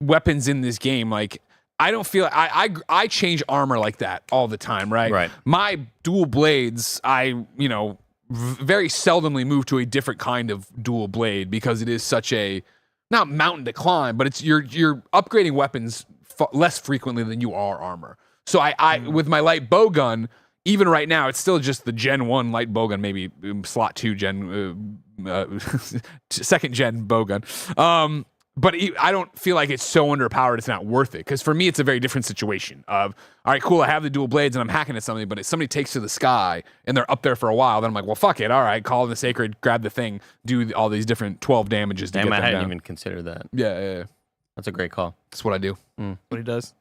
weapons in this game, like, I don't feel I change armor like that all the time, right? Right. My dual blades, I very seldomly move to a different kind of dual blade because it is such a not mountain to climb, but it's you're upgrading weapons less frequently than you are armor. So I with my light bow gun. Even right now, it's still just the Gen 1 light bowgun, maybe slot 2 Gen, second Gen bowgun. But I don't feel like it's so underpowered it's not worth it. Because for me, it's a very different situation of, all right, cool, I have the dual blades and I'm hacking at something, but if somebody takes to the sky and they're up there for a while, then I'm like, well, fuck it. All right, call in the Sacred, grab the thing, do all these different 12 damages to get them down. I hadn't even considered that. Yeah. That's a great call. That's what I do. What he does.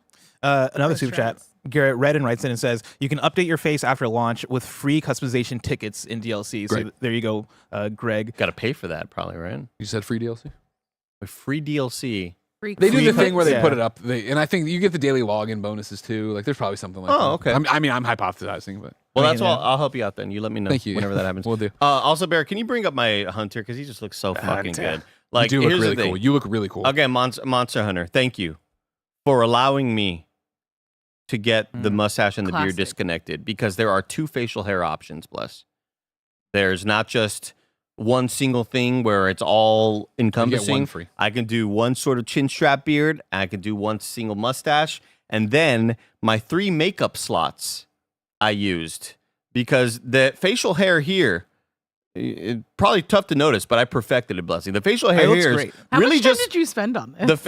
Another super chat. Garrett Redden writes in and says, you can update your face after launch with free customization tickets in DLC. Great. So there you go, Greg. Got to pay for that probably, right? You said free DLC? With free DLC. They do the thing where they put it up, and I think you get the daily login bonuses too. Like, there's probably something like that. Oh, okay. I'm hypothesizing, but well, that's all. I'll help you out then. You let me know. Thank you. Whenever that happens. We'll do. Also, Bear, can you bring up my Hunter because he just looks so fucking good. Like, you do look here's really the thing. cool. You look really cool. Again, Monster Hunter. Thank you for allowing me to get the mustache and the beard disconnected because there are 2 facial hair options. Bless. There's not just one single thing where it's all encompassing. One free. I can do one sort of chin strap beard. I can do one single mustache. And then my 3 makeup slots I used because the facial hair here, it's probably tough to notice, but I perfected it, Blessing. The facial hair here is How really much time just did you spend on this?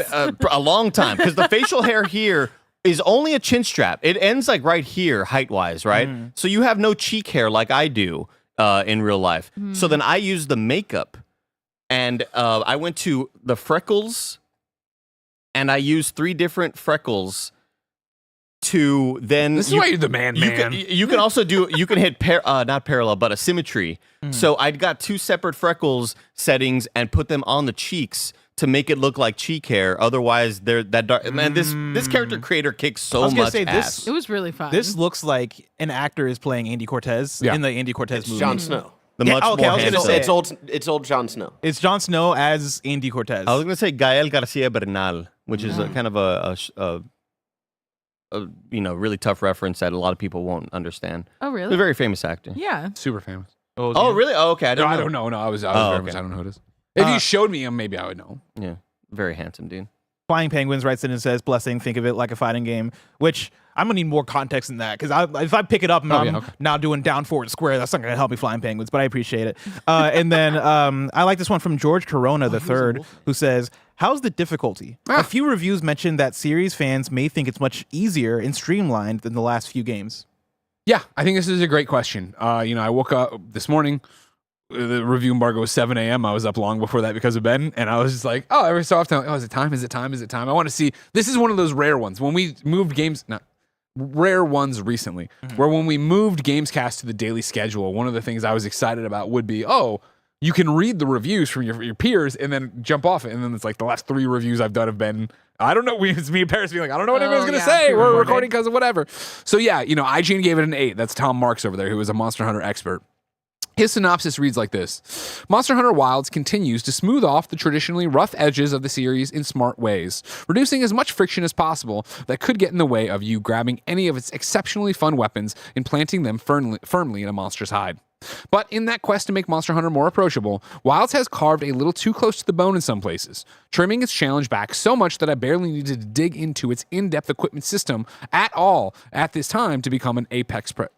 a long time because the facial hair here is only a chin strap. It ends like right here, height-wise, right? So you have no cheek hair like I do in real life. So then I use the makeup, and I went to the freckles, and I used 3 different freckles to then... This is why you're the man. You can also do... You can hit, not parallel, but a symmetry. So I got 2 separate freckles settings and put them on the cheeks to make it look like cheek hair. Otherwise, they're that dark. Man, this character creator kicks so much ass. It was really fun. This looks like an actor is playing Andy Cortez in the Andy Cortez movie. Jon Snow. I was gonna say It's old Jon Snow. It's Jon Snow as Andy Cortez. I was going to say Gael Garcia Bernal, which is a kind of a really tough reference that a lot of people won't understand. Oh, really? He's a very famous actor. Yeah. Super famous. Oh, really? Oh, okay. I don't know. No, I was very much. I don't know who it is. If you showed me him, maybe I would know. Yeah, very handsome dude. Flying Penguins writes in and says, blessing, think of it like a fighting game, which I'm gonna need more context than that because if I pick it up and I'm now doing down forward square, that's not gonna help me flying penguins. But I appreciate it. And then I like this one from George Corona the third, who says, "How's the difficulty? A few reviews mentioned that series fans may think it's much easier and streamlined than the last few games." Yeah, I think this is a great question. I woke up this morning. The review embargo was 7 a.m. I was up long before that because of Ben, and I was just like, oh, every so often, is it time? Is it time? Is it time? I want to see. This is one of those rare ones. When we moved games, not rare ones recently, where when we moved Gamescast to the daily schedule, one of the things I was excited about would be, you can read the reviews from your peers and then jump off it. And then it's like the last 3 reviews I've done have been, I don't know, it's me and Paris being like, I don't know what anyone's going to say. We're recording because of whatever. So yeah, IGN gave it an 8. That's Tom Marks over there, who is a Monster Hunter expert. His synopsis reads like this. Monster Hunter Wilds continues to smooth off the traditionally rough edges of the series in smart ways, reducing as much friction as possible that could get in the way of you grabbing any of its exceptionally fun weapons and planting them firmly in a monster's hide. But in that quest to make Monster Hunter more approachable, Wilds has carved a little too close to the bone in some places, trimming its challenge back so much that I barely needed to dig into its in-depth equipment system at all at this time to become an apex predator.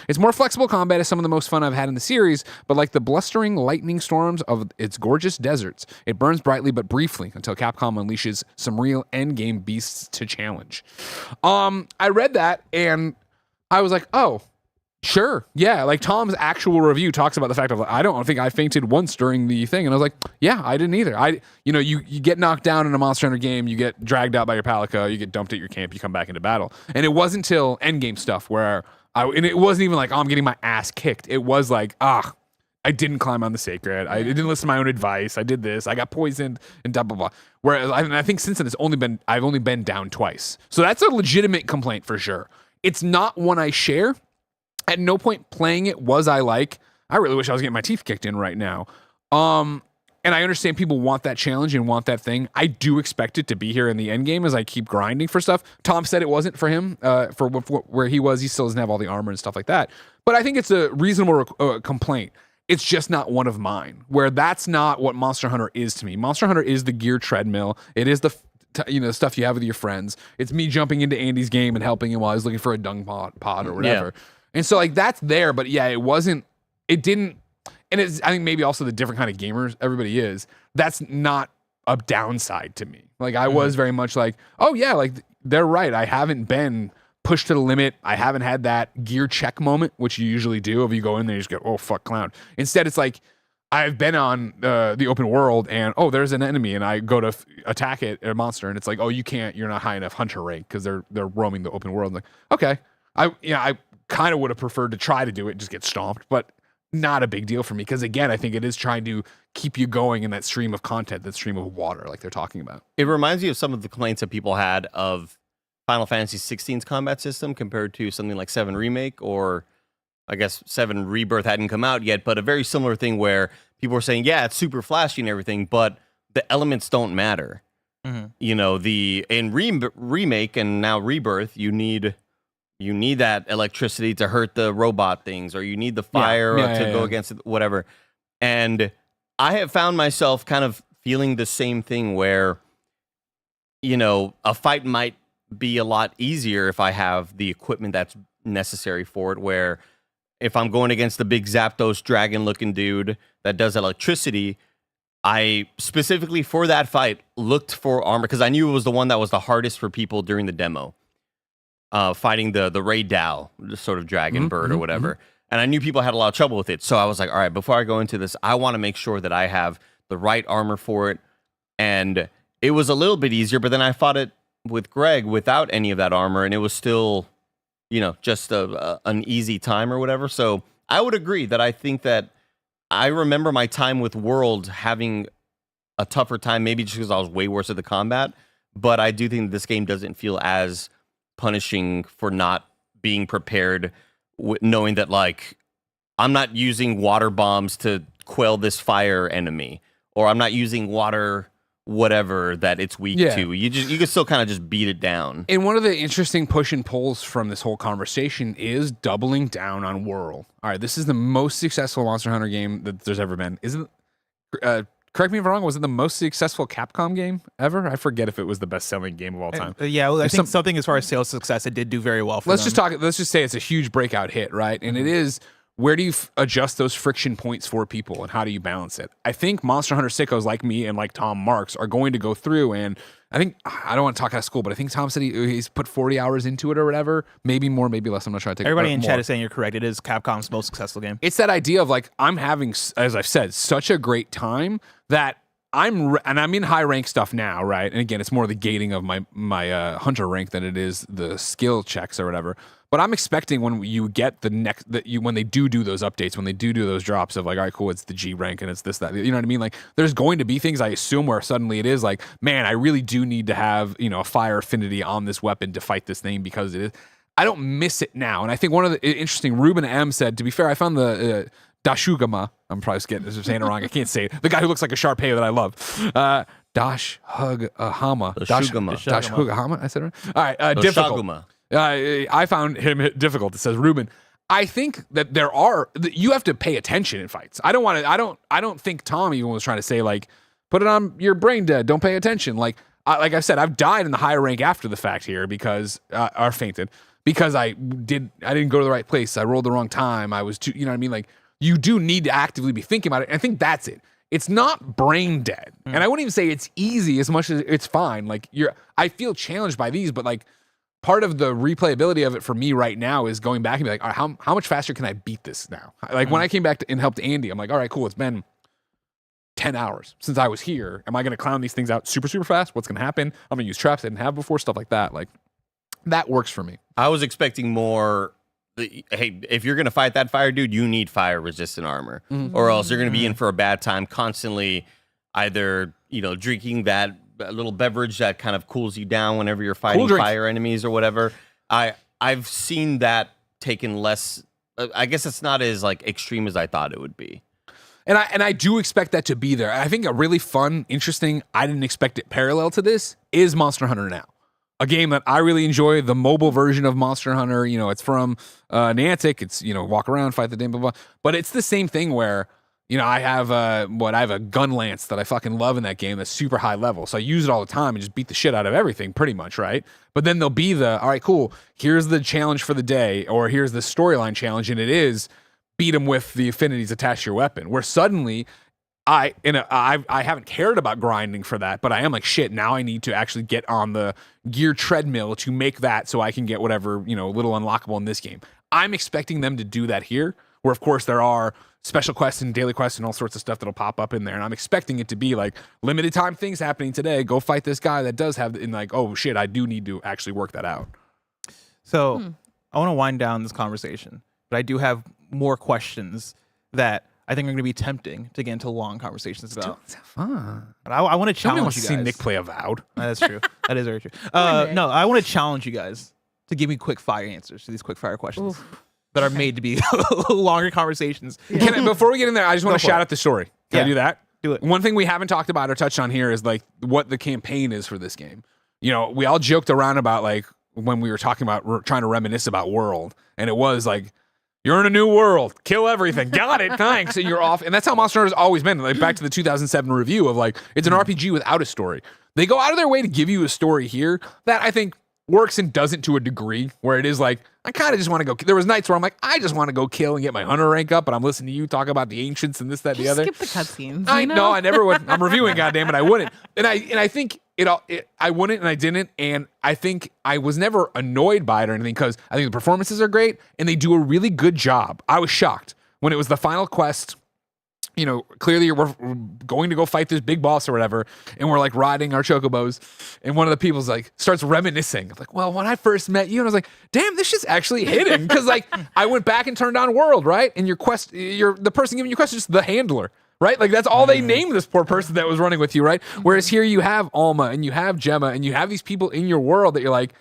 Its more flexible combat is some of the most fun I've had in the series, but like the blustering lightning storms of its gorgeous deserts, it burns brightly but briefly until Capcom unleashes some real endgame beasts to challenge. I read that and I was like, oh, sure. Yeah. Like Tom's actual review talks about the fact of, I don't think I fainted once during the thing. And I was like, yeah, I didn't either. You get knocked down in a Monster Hunter game, you get dragged out by your Palica, you get dumped at your camp, you come back into battle. And it wasn't until endgame stuff where and it wasn't even like, I'm getting my ass kicked. It was like, I didn't climb on the sacred. I didn't listen to my own advice. I did this. I got poisoned and blah, blah, blah. Whereas I think since then I've only been down twice. So that's a legitimate complaint for sure. It's not one I share. At no point playing it was I like, I really wish I was getting my teeth kicked in right now. And I understand people want that challenge and want that thing. I do expect it to be here in the end game as I keep grinding for stuff. Tom said it wasn't for him, for where he was. He still doesn't have all the armor and stuff like that. But I think it's a reasonable complaint. It's just not one of mine, where that's not what Monster Hunter is to me. Monster Hunter is the gear treadmill. It is the stuff you have with your friends. It's me jumping into Andy's game and helping him while he's looking for a dung pod or whatever. Yeah. And so like that's there, but yeah, it didn't, and it's, I think maybe also the different kind of gamers everybody is, that's not a downside to me. Like I was very much like, oh yeah, like they're right. I haven't been pushed to the limit. I haven't had that gear check moment, which you usually do if you go in there, you just go, oh fuck clown. Instead it's like, I've been on the open world and, there's an enemy and I go to attack it, a monster, and it's like, you're not high enough hunter rank because they're roaming the open world. I'm like, okay. I kind of would have preferred to try to do it and just get stomped, but not a big deal for me because again, I think it is trying to keep you going in that stream of content, that stream of water like they're talking about. It reminds me of some of the complaints that people had of Final Fantasy 16's combat system compared to something like 7 Remake, or I guess 7 Rebirth hadn't come out yet, but a very similar thing where people were saying, yeah, it's super flashy and everything, but the elements don't matter. In Remake and now Rebirth, you need that electricity to hurt the robot things, or you need the fire to go against it, whatever. And I have found myself kind of feeling the same thing where, a fight might be a lot easier if I have the equipment that's necessary for it, where if I'm going against the big Zapdos dragon-looking dude that does electricity, I specifically for that fight looked for armor, because I knew it was the one that was the hardest for people during the demo. Fighting the Ray Dow, the sort of dragon bird or whatever. And I knew people had a lot of trouble with it. So I was like, all right, before I go into this, I want to make sure that I have the right armor for it. And it was a little bit easier, but then I fought it with Greg without any of that armor, and it was still, just an easy time or whatever. So I would agree that I think that I remember my time with World having a tougher time, maybe just because I was way worse at the combat. But I do think this game doesn't feel as punishing for not being prepared, knowing that like I'm not using water bombs to quell this fire enemy, or I'm not using water whatever that it's weak to. You can still kind of just beat it down. And one of the interesting push and pulls from this whole conversation is doubling down on World. All right, this is the most successful Monster Hunter game that there's ever been. Isn't correct me if I'm wrong, was it the most successful Capcom game ever? I forget if it was the best-selling game of all time. Yeah, well, I think something as far as sales success, it did do very well for them. Let's just say it's a huge breakout hit, right? And it is, where do you adjust those friction points for people, and how do you balance it? I think Monster Hunter sickos like me and like Tom Marks are going to go through, and I think, I don't want to talk out of school, but I think Tom said he's put 40 hours into it or whatever. Maybe more, maybe less. I'm not trying to take Everybody in more. chat is saying you're correct. It is Capcom's most successful game. It's that idea of like, I'm having, as I've said, such a great time that I'm in high rank stuff now, right? And again, it's more the gating of my hunter rank than it is the skill checks or whatever. But I'm expecting when you get when they do those updates, when they do those drops of like, all right, cool, it's the G rank and it's this, that, you know what I mean? Like, there's going to be things, I assume, where suddenly it is like, man, I really do need to have, a fire affinity on this weapon to fight this thing, because it is. I don't miss it now. And I think one of the interesting, Ruben M said, to be fair, I found the Dashugama, I'm probably saying it wrong, I can't say it, the guy who looks like a Sharpay that I love. Dashugama. Dashugama, I said it right? All right, difficult. I found him difficult. It says Ruben. I think that you have to pay attention in fights. I don't think Tom even was trying to say like, put it on your brain dead, don't pay attention. Like I've said, I've died in the higher rank after the fact here because or fainted because I didn't go to the right place. I rolled the wrong time. I was too, you know what I mean? Like, you do need to actively be thinking about it. And I think that's it. It's not brain dead. And I wouldn't even say it's easy as much as it's fine. Like, I feel challenged by these, but like, part of the replayability of it for me right now is going back and be like, all right, how much faster can I beat this now? Like, when I came back and helped Andy, I'm like, all right, cool. It's been 10 hours since I was here. Am I going to clown these things out super, super fast? What's going to happen? I'm going to use traps I didn't have before, stuff like that. Like, that works for me. I was expecting more. Hey, if you're going to fight that fire dude, you need fire resistant armor, or else you're going to be in for a bad time constantly, either, drinking that little beverage that kind of cools you down whenever you're fighting fire enemies or whatever. I've seen that taken less. I guess it's not as like extreme as I thought it would be. And I do expect that to be there. I think a really fun, interesting, I didn't expect it parallel to this is Monster Hunter Now. A game that I really enjoy, the mobile version of Monster Hunter. It's from Niantic. It's, walk around, fight the day, blah, blah. But it's the same thing where, I have a gun lance that I fucking love in that game that's super high level. So I use it all the time and just beat the shit out of everything pretty much, right? But then there'll be all right, cool, here's the challenge for the day, or here's the storyline challenge, and it is beat them with the affinities attached to your weapon, where suddenly I haven't cared about grinding for that, but I am like, shit, now I need to actually get on the gear treadmill to make that so I can get whatever, little unlockable in this game. I'm expecting them to do that here, where of course there are special quests and daily quests and all sorts of stuff that'll pop up in there. And I'm expecting it to be like limited time things happening today. Go fight this guy that does have, in like, oh shit, I do need to actually work that out. So I want to wind down this conversation, but I do have more questions that I think are going to be tempting to get into long conversations about. It's fun. But I want to challenge you guys. See Nick play Avowed. That's true. That is very true. No, I want to challenge you guys to give me quick fire answers to these quick fire questions that are made to be longer conversations. Before we get in there, I just want to shout out the story. Can I do that? Do it. One thing we haven't talked about or touched on here is like what the campaign is for this game. We all joked around about like when we were talking about trying to reminisce about World, and it was like, you're in a new world. Kill everything. Got it. Thanks. And you're off. And that's how Monster Hunter has always been. Like back to the 2007 review of like, it's an RPG without a story. They go out of their way to give you a story here that I think works and doesn't to a degree, where it is like, I kind of just want to go. There was nights where I'm like, I just want to go kill and get my hunter rank up, but I'm listening to you talk about the ancients and this, that, the other. Skip the cutscenes. No, I never would. I'm reviewing, goddammit, I wouldn't. And I think I wouldn't, and I didn't, and I think I was never annoyed by it or anything, because I think the performances are great and they do a really good job. I was shocked when it was the final quest. Clearly we're going to go fight this big boss or whatever, and we're like riding our chocobos, and one of the people's like starts reminiscing. I'm like, well, when I first met you, and I was like, damn, this shit's actually hidden, because like I went back and turned on World, right? And the person giving you quests is the handler. Right? Like that's all they named this poor person that was running with you, right? Whereas here you have Alma and you have Gemma and you have these people in your world that you're like,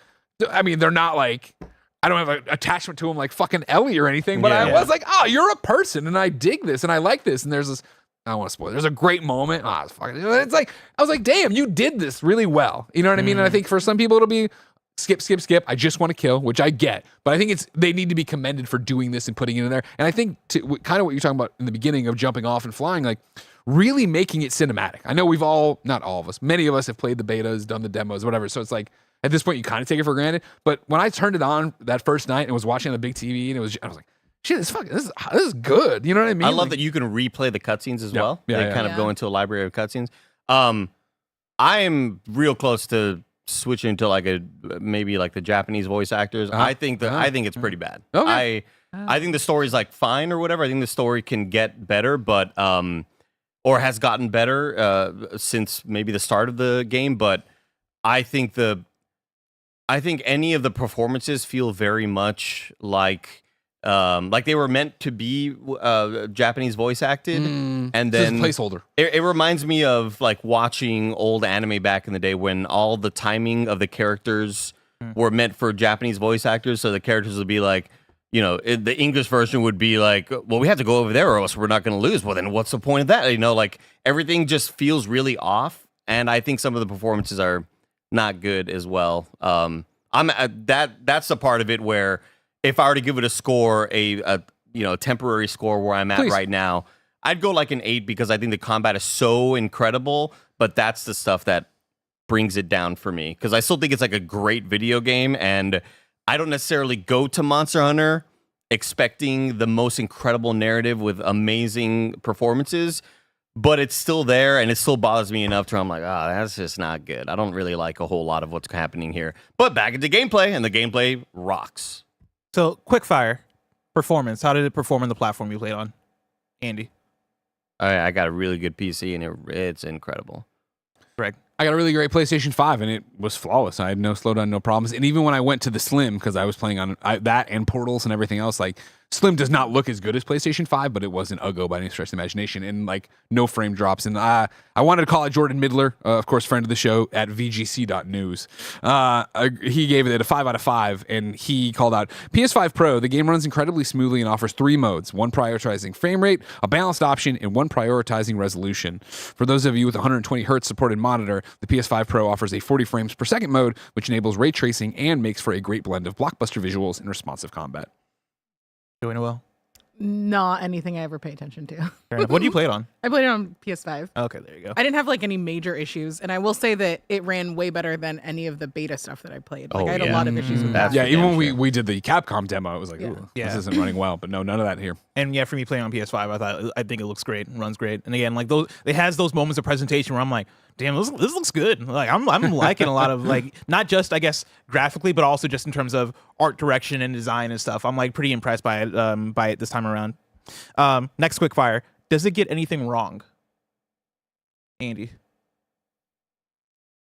I mean, they're not like, I don't have an attachment to them like fucking Ellie or anything, but I was like, oh, you're a person and I dig this and I like this. And there's this, I don't want to spoil it. There's a great moment. It's like, I was like, damn, you did this really well. You know what I mean? And I think for some people it'll be skip. I just want to kill, which I get. But I think they need to be commended for doing this and putting it in there. And I think kind of what you're talking about in the beginning of jumping off and flying, like really making it cinematic. I know we've all, not all of us, many of us have played the betas, done the demos, whatever. So it's like, at this point, you kind of take it for granted. But when I turned it on that first night and was watching on the big TV, and I was like, shit, this is good. You know what I mean? I love that you can replay the cutscenes as well. Yeah, they kind of go into a library of cutscenes. I am real close to switching to maybe the Japanese voice actors. I think it's pretty bad. Okay. I think the story's fine or whatever. I think the story can get better, but or has gotten better since maybe the start of the game. But I think any of the performances feel very much like they were meant to be Japanese voice acted, and then placeholder. It reminds me of watching old anime back in the day when all the timing of the characters were meant for Japanese voice actors. So the characters would be the English version would be well, we have to go over there or else we're not going to lose. Well, then what's the point of that? Everything just feels really off, and I think some of the performances are not good as well. That's the part of it where if I were to give it a score, a temporary score where I'm at right now, I'd go an 8 because I think the combat is so incredible, but that's the stuff that brings it down for me because I still think it's a great video game, and I don't necessarily go to Monster Hunter expecting the most incredible narrative with amazing performances, but it's still there, and it still bothers me enough to where I'm that's just not good. I don't really like a whole lot of what's happening here. But back into gameplay, and the gameplay rocks. So, quickfire performance. How did it perform on the platform you played on, Andy? I got a really good PC, and it's incredible. Greg? I got a really great PlayStation 5, and it was flawless. I had no slowdown, no problems. And even when I went to the Slim, because I was playing on that and Portals and everything else, Slim does not look as good as PlayStation 5, but it wasn't uggo by any stretch of the imagination, and no frame drops. And I wanted to call out Jordan Midler, of course, friend of the show at VGC.news. He gave it a 5 out of 5, and he called out PS5 Pro. The game runs incredibly smoothly and offers 3 modes: one prioritizing frame rate, a balanced option, and one prioritizing resolution. For those of you with 120 hertz supported monitor, the PS5 Pro offers a 40 frames per second mode, which enables ray tracing and makes for a great blend of blockbuster visuals and responsive combat. Doing well? Not anything I ever pay attention to. What do you play it on? I played it on PS5. Okay, there you go. I didn't have any major issues, and I will say that it ran way better than any of the beta stuff that I played. I had a lot of issues with that. Yeah, even when we did the Capcom demo, it was ooh, Yeah. this isn't running well. But no, none of that here. And yeah, for me playing on PS5, I think it looks great and runs great. And again, it has those moments of presentation where I'm like, damn, this looks good. I'm liking a lot of not just I guess graphically, but also just in terms of art direction and design and stuff. I'm pretty impressed by it this time around. Next quick fire. Does it get anything wrong, Andy?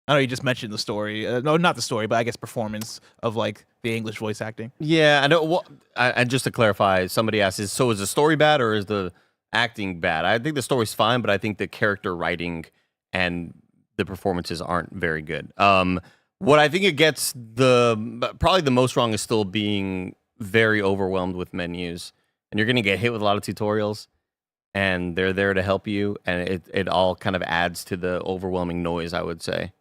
I know you just mentioned the story. No, not the story, but I guess performance of the English voice acting. Yeah, I know. Well, and just to clarify, somebody asked, is the story bad or is the acting bad? I think the story's fine, but I think the character writing and the performances aren't very good. What I think it gets probably the most wrong is still being very overwhelmed with menus, and you're going to get hit with a lot of tutorials, and they're there to help you, and it all kind of adds to the overwhelming noise, I would say.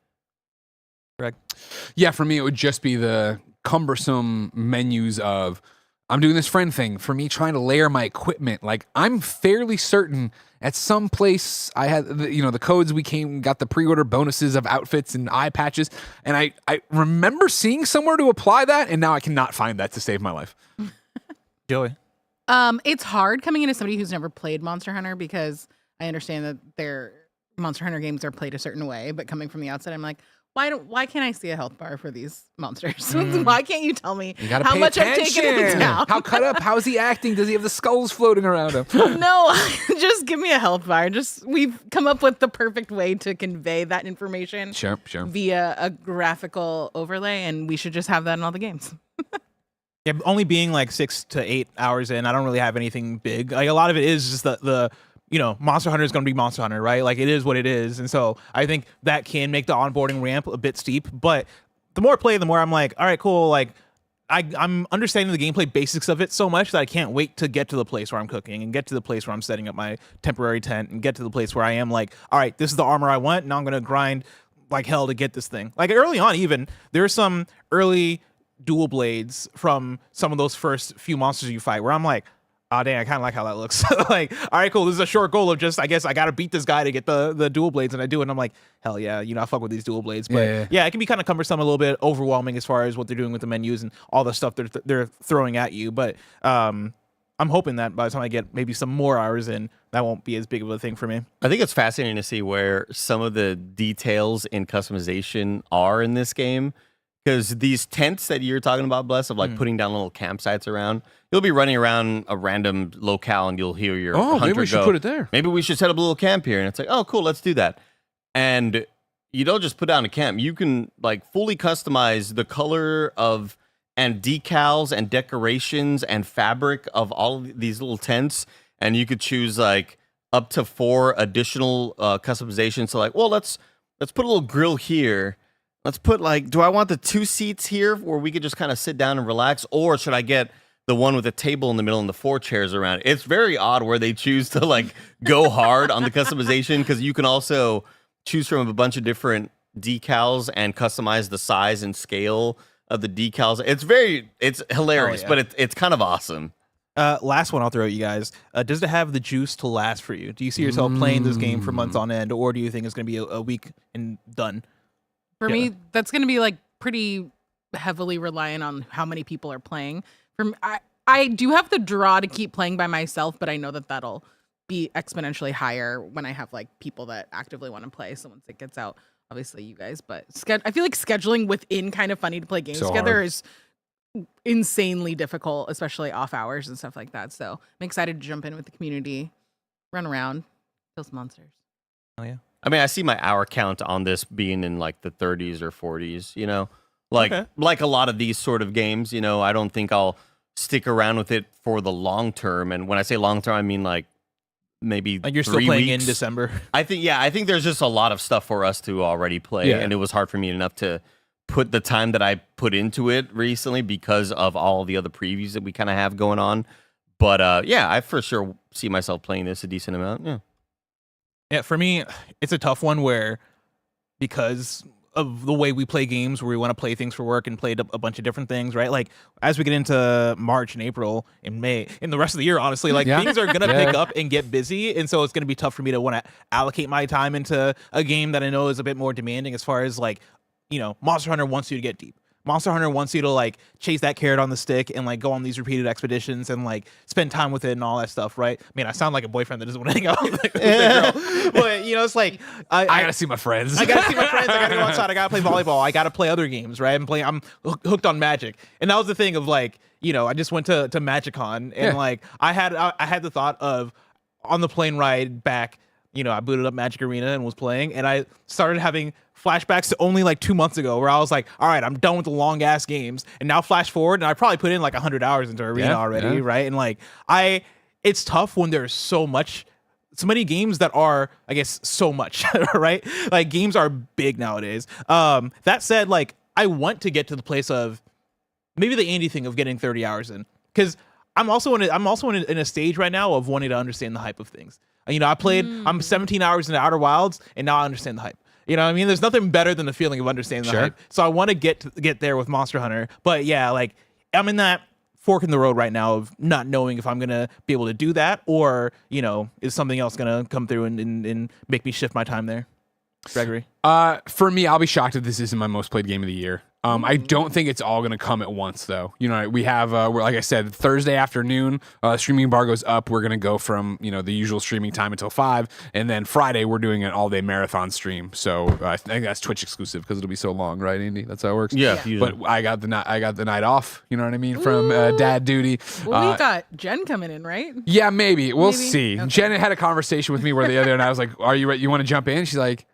Correct. Yeah, for me, it would just be the cumbersome menus of I'm doing this friend thing, for me trying to layer my equipment. I'm fairly certain at some place I had the codes got the pre-order bonuses of outfits and eye patches, and I remember seeing somewhere to apply that, and now I cannot find that to save my life. Joey? It's hard coming into somebody who's never played Monster Hunter because I understand that their Monster Hunter games are played a certain way, but coming from the outside, I'm like, why can't I see a health bar for these monsters? Why can't you tell me how much I'm taking it down? How cut up? How's he acting? Does he have the skulls floating around him? No, just give me a health bar. We've come up with the perfect way to convey that information. Sure. Via a graphical overlay, and we should just have that in all the games. Yeah, only being 6 to 8 hours in, I don't really have anything big. A lot of it is just the Monster Hunter is going to be Monster Hunter, right? It is what it is. And so I think that can make the onboarding ramp a bit steep. But the more I play, the more I'm all right, cool. I'm understanding the gameplay basics of it so much that I can't wait to get to the place where I'm cooking and get to the place where I'm setting up my temporary tent and get to the place where I am all right, this is the armor I want. Now I'm going to grind like hell to get this thing. Like early on, even there's some early dual blades from some of those first few monsters you fight where I'm like, oh dang, I kind of like how that looks. Like, all right, cool. This is a short goal of just, I guess I got to beat this guy to get the dual blades, and I do, and I'm like, hell yeah, I fuck with these dual blades. But yeah, it can be kind of cumbersome, a little bit overwhelming as far as what they're doing with the menus and all the stuff they're throwing at you. But I'm hoping that by the time I get maybe some more hours in, that won't be as big of a thing for me. I think it's fascinating to see where some of the details in customization are in this game. Because these tents that you're talking about, Bless, of like putting down little campsites around, you'll be running around a random locale and you'll hear your hunter maybe we should go, put it there. Maybe we should set up a little camp here. And it's like, oh, cool, let's do that. And you don't just put down a camp. You can like fully customize the color of and decals and decorations and fabric of all of these little tents. And you could choose like up to 4 additional customizations. So like, well, let's put a little grill here. Let's put like, do I want the 2 seats here where we could just kind of sit down and relax? Or should I get the one with a table in the middle and the 4 chairs around? It's very odd where they choose to like go hard on the customization, because you can also choose from a bunch of different decals and customize the size and scale of the decals. It's hilarious, but it's kind of awesome. Last one I'll throw at you guys. Does it have the juice to last for you? Do you see yourself playing this game for months on end, or do you think it's going to be a week and done? For me, that's going to be like pretty heavily reliant on how many people are playing. I do have the draw to keep playing by myself, but I know that that'll be exponentially higher when I have like people that actively want to play. So once it gets out, obviously you guys, but I feel like scheduling within Kind of Funny to play games together is insanely difficult, especially off hours and stuff like that. So I'm excited to jump in with the community, run around, kill some monsters. Oh yeah. I mean, I see my hour count on this being in like the 30s or 40s, like a lot of these sort of games, I don't think I'll stick around with it for the long term. And when I say long term, I mean like maybe like you're 3 still playing weeks. in December. I think there's just a lot of stuff for us to already play. And it was hard for me enough to put the time that I put into it recently because of all the other previews that we kind of have going on. But I for sure see myself playing this a decent amount. Yeah. Yeah, for me, it's a tough one where because of the way we play games where we want to play things for work and play a bunch of different things, right? Like as we get into March and April and May and the rest of the year, honestly, like things are going to pick up and get busy. And so it's going to be tough for me to want to allocate my time into a game that I know is a bit more demanding as far as like, Monster Hunter wants you to get deep. Monster Hunter wants you to like chase that carrot on the stick and like go on these repeated expeditions and like spend time with it and all that stuff, right? I mean, I sound like a boyfriend that doesn't want to hang out with the girl, but it's like I gotta see my friends. I gotta see my friends. I gotta go outside. I gotta play volleyball. I gotta play other games, right? I'm hooked on Magic, and that was the thing of like I just went to MagicCon and like I had the thought of on the plane ride back. I booted up Magic Arena and was playing, and I started having flashbacks to only like 2 months ago where I was like, all right, I'm done with the long ass games. And now flash forward, and I probably put in like 100 hours into Arena already, right? And like it's tough when there's so many games that are, I guess, so much, right? Like games are big nowadays. That said, like I want to get to the place of maybe the Andy thing of getting 30 hours in, because I'm also in a stage right now of wanting to understand the hype of things. I'm 17 hours into Outer Wilds, and now I understand the hype. You know what I mean? There's nothing better than the feeling of understanding the hype. So I want to get there with Monster Hunter. But yeah, like I'm in that fork in the road right now of not knowing if I'm going to be able to do that, or, is something else going to come through and make me shift my time there. Gregory? For me, I'll be shocked if this isn't my most played game of the year. I don't think it's all going to come at once, though. We have, like I said, Thursday afternoon, streaming embargo's up. We're going to go from, the usual streaming time until 5. And then Friday, we're doing an all-day marathon stream. So I think that's Twitch exclusive because it'll be so long, right, Andy? That's how it works? Yeah. But I got the night off, you know what I mean, from dad duty. Well, we got Jen coming in, right? Yeah, maybe. We'll see. Okay. Jen had a conversation with me where the other night I was like, are you ready? You want to jump in? She's like,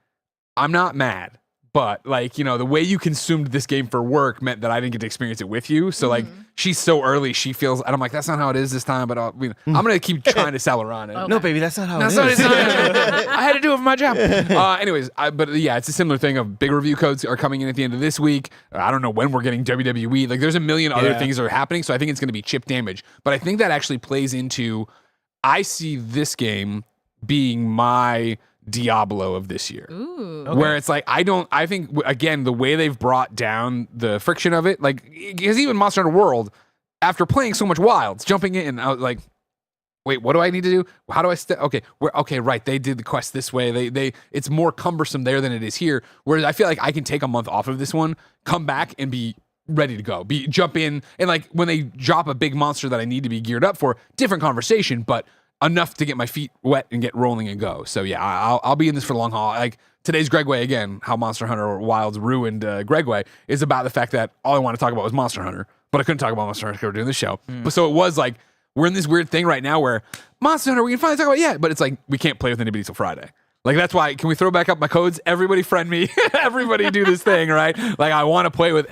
I'm not mad. But like, the way you consumed this game for work meant that I didn't get to experience it with you. So like, she's so early, she feels, and I'm like, that's not how it is this time. But I'm gonna keep trying to sell her on it. Okay. No, baby, that's not how it is. I had to do it for my job. Anyways, but yeah, it's a similar thing of big review codes are coming in at the end of this week. I don't know when we're getting WWE. Like, there's a million other things that are happening. So I think it's gonna be chip damage. But I think that actually plays into, I see this game being my Diablo of this year. Ooh. Okay. Where it's like, I think, again, the way they've brought down the friction of it, like, because even Monster Hunter World, after playing so much Wilds, jumping in, I was like, wait, what do I need to do? How do I okay, right, they did the quest this way. It's more cumbersome there than it is here. Whereas I feel like I can take a month off of this one, come back and be ready to go. Jump in, and like when they drop a big monster that I need to be geared up for, different conversation, but enough to get my feet wet and get rolling and go. So yeah, I'll be in this for the long haul. Like today's Gregway, again, how Monster Hunter Wilds ruined Gregway, is about the fact that all I want to talk about was Monster Hunter, but I couldn't talk about Monster Hunter because we're doing this show. But so it was like, we're in this weird thing right now where Monster Hunter, we can finally talk about, yeah, but it's like, we can't play with anybody till Friday. Like, that's why, can we throw back up my codes? Everybody friend me. Everybody do this thing, right? Like, I want to play with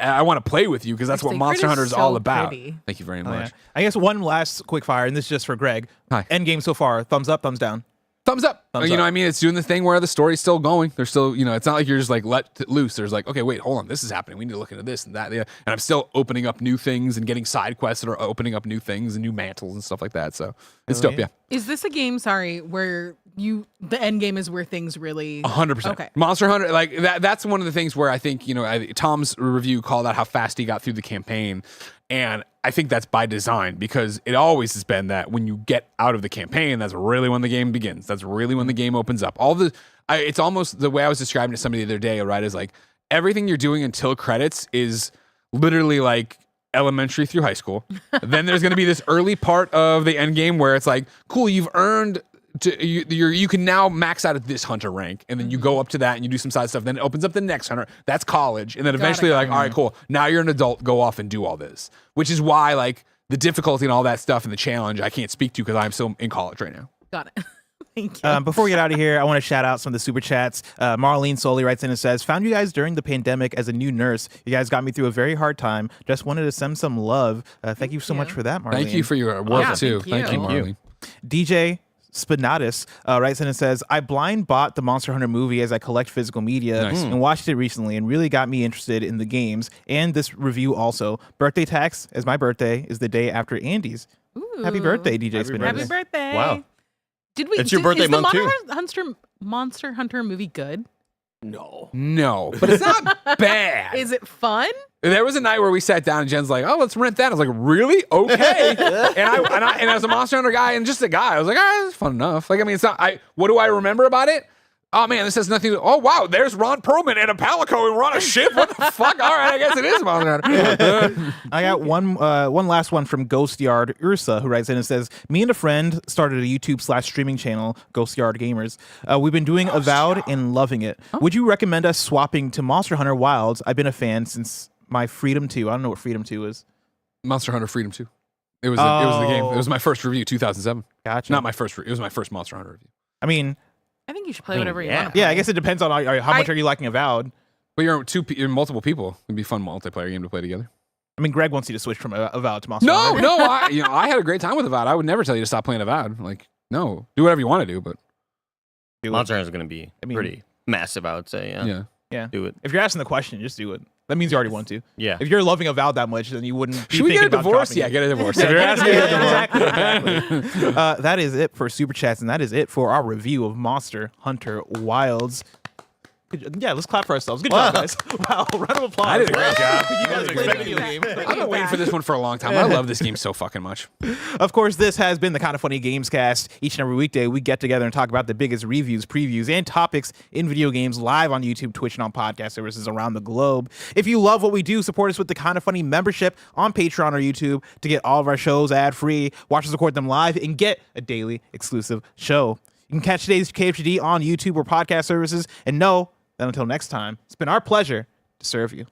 you because that's what Monster Hunter is all about. Thank you very much. Yeah. I guess one last quick fire, and this is just for Greg. Hi. Endgame so far, thumbs up, thumbs down. Thumbs up. Thumbs you know up. what I mean? It's doing the thing where the story's still going. There's still, it's not like you're just like let it loose. There's like, okay, wait, hold on. This is happening. We need to look into this and that. Yeah. And I'm still opening up new things and getting side quests that are opening up new things and new mantles and stuff like that. So it's dope. Yeah. Is this a game, where the end game is where things really 100%. Okay. Monster Hunter, like that's one of the things where I think, Tom's review called out how fast he got through the campaign. And I think that's by design because it always has been that when you get out of the campaign, that's really when the game begins. That's really when the game opens up. It's almost the way I was describing to somebody the other day, right? Is like everything you're doing until credits is literally like elementary through high school. Then there's going to be this early part of the end game where it's like, cool, you've earned you can now max out at this hunter rank, and then you go up to that and you do some side stuff. Then it opens up the next hunter. That's college, and then eventually like, all right, cool. Now you're an adult. Go off and do all this, which is why like the difficulty and all that stuff and the challenge I can't speak to because I'm still in college right now. Got it. Thank you. Before we get out of here, I want to shout out some of the super chats. Marlene Soley writes in and says, found you guys during the pandemic as a new nurse. You guys got me through a very hard time. Just wanted to send some love. Thank you so much for that, Marlene. Thank you for your work Yeah, too. thank you. Marlene. DJ Spinatus writes in and says, I blind bought the Monster Hunter movie as I collect physical media and watched it recently and really got me interested in the games and this review also. Birthday tax, as my birthday is the day after Andy's. Ooh. Happy birthday, DJ Spinatus. Happy birthday. Wow. It's your birthday month too. Monster Hunter movie good? No, but it's not bad. Is it fun? There was a night where we sat down and Jen's like, oh, let's rent that. I was like, really? Okay. and as a Monster Hunter guy and just a guy, I was like, it's fun enough. Like, I mean, it's not, what do I remember about it? Oh man, this has nothing to, oh wow, there's Ron Perlman and a Palico and we're on a ship. What the fuck? All right, I guess it is Monster Hunter. I got one last one from Ghost Yard Ursa, who writes in and says, me and a friend started a YouTube/streaming channel, Ghost Yard Gamers. We've been doing Avowed and loving it. Would you recommend us swapping to Monster Hunter Wilds? I've been a fan since my Freedom 2. I don't know what Freedom 2 is. Monster Hunter Freedom 2. It was the game. It was my first review, 2007. Gotcha. Not my first, it was my first Monster Hunter review. I mean, I think you should play whatever you want to play. yeah, I guess it depends on how much are you liking Avowed. But you're multiple people. It'd be a fun multiplayer game to play together. I mean, Greg wants you to switch from Avowed to Monster Hunter. No, I had a great time with Avowed. I would never tell you to stop playing Avowed. Like, no, do whatever you want to do, but Monster Hunter is going to be pretty massive, I would say. Yeah. Do it. If you're asking the question, just do it. That means you already want to. Yeah. If you're loving Avowed that much, then you wouldn't be should we get a about divorce? dropping Yeah, it. get a divorce. If you're asking, exactly. That is it for Super Chats, and that is it for our review of Monster Hunter Wilds. Yeah, let's clap for ourselves. Good job, guys. Wow, round of applause. I did a great job. You guys are great video game. I've been waiting for this one for a long time. I love this game so fucking much. Of course, this has been the Kind of Funny Gamescast. Each and every weekday, we get together and talk about the biggest reviews, previews, and topics in video games live on YouTube, Twitch, and on podcast services around the globe. If you love what we do, support us with the Kind of Funny membership on Patreon or YouTube to get all of our shows ad-free, watch us record them live, and get a daily exclusive show. You can catch today's KFGD on YouTube or podcast services, and know that until next time, it's been our pleasure to serve you.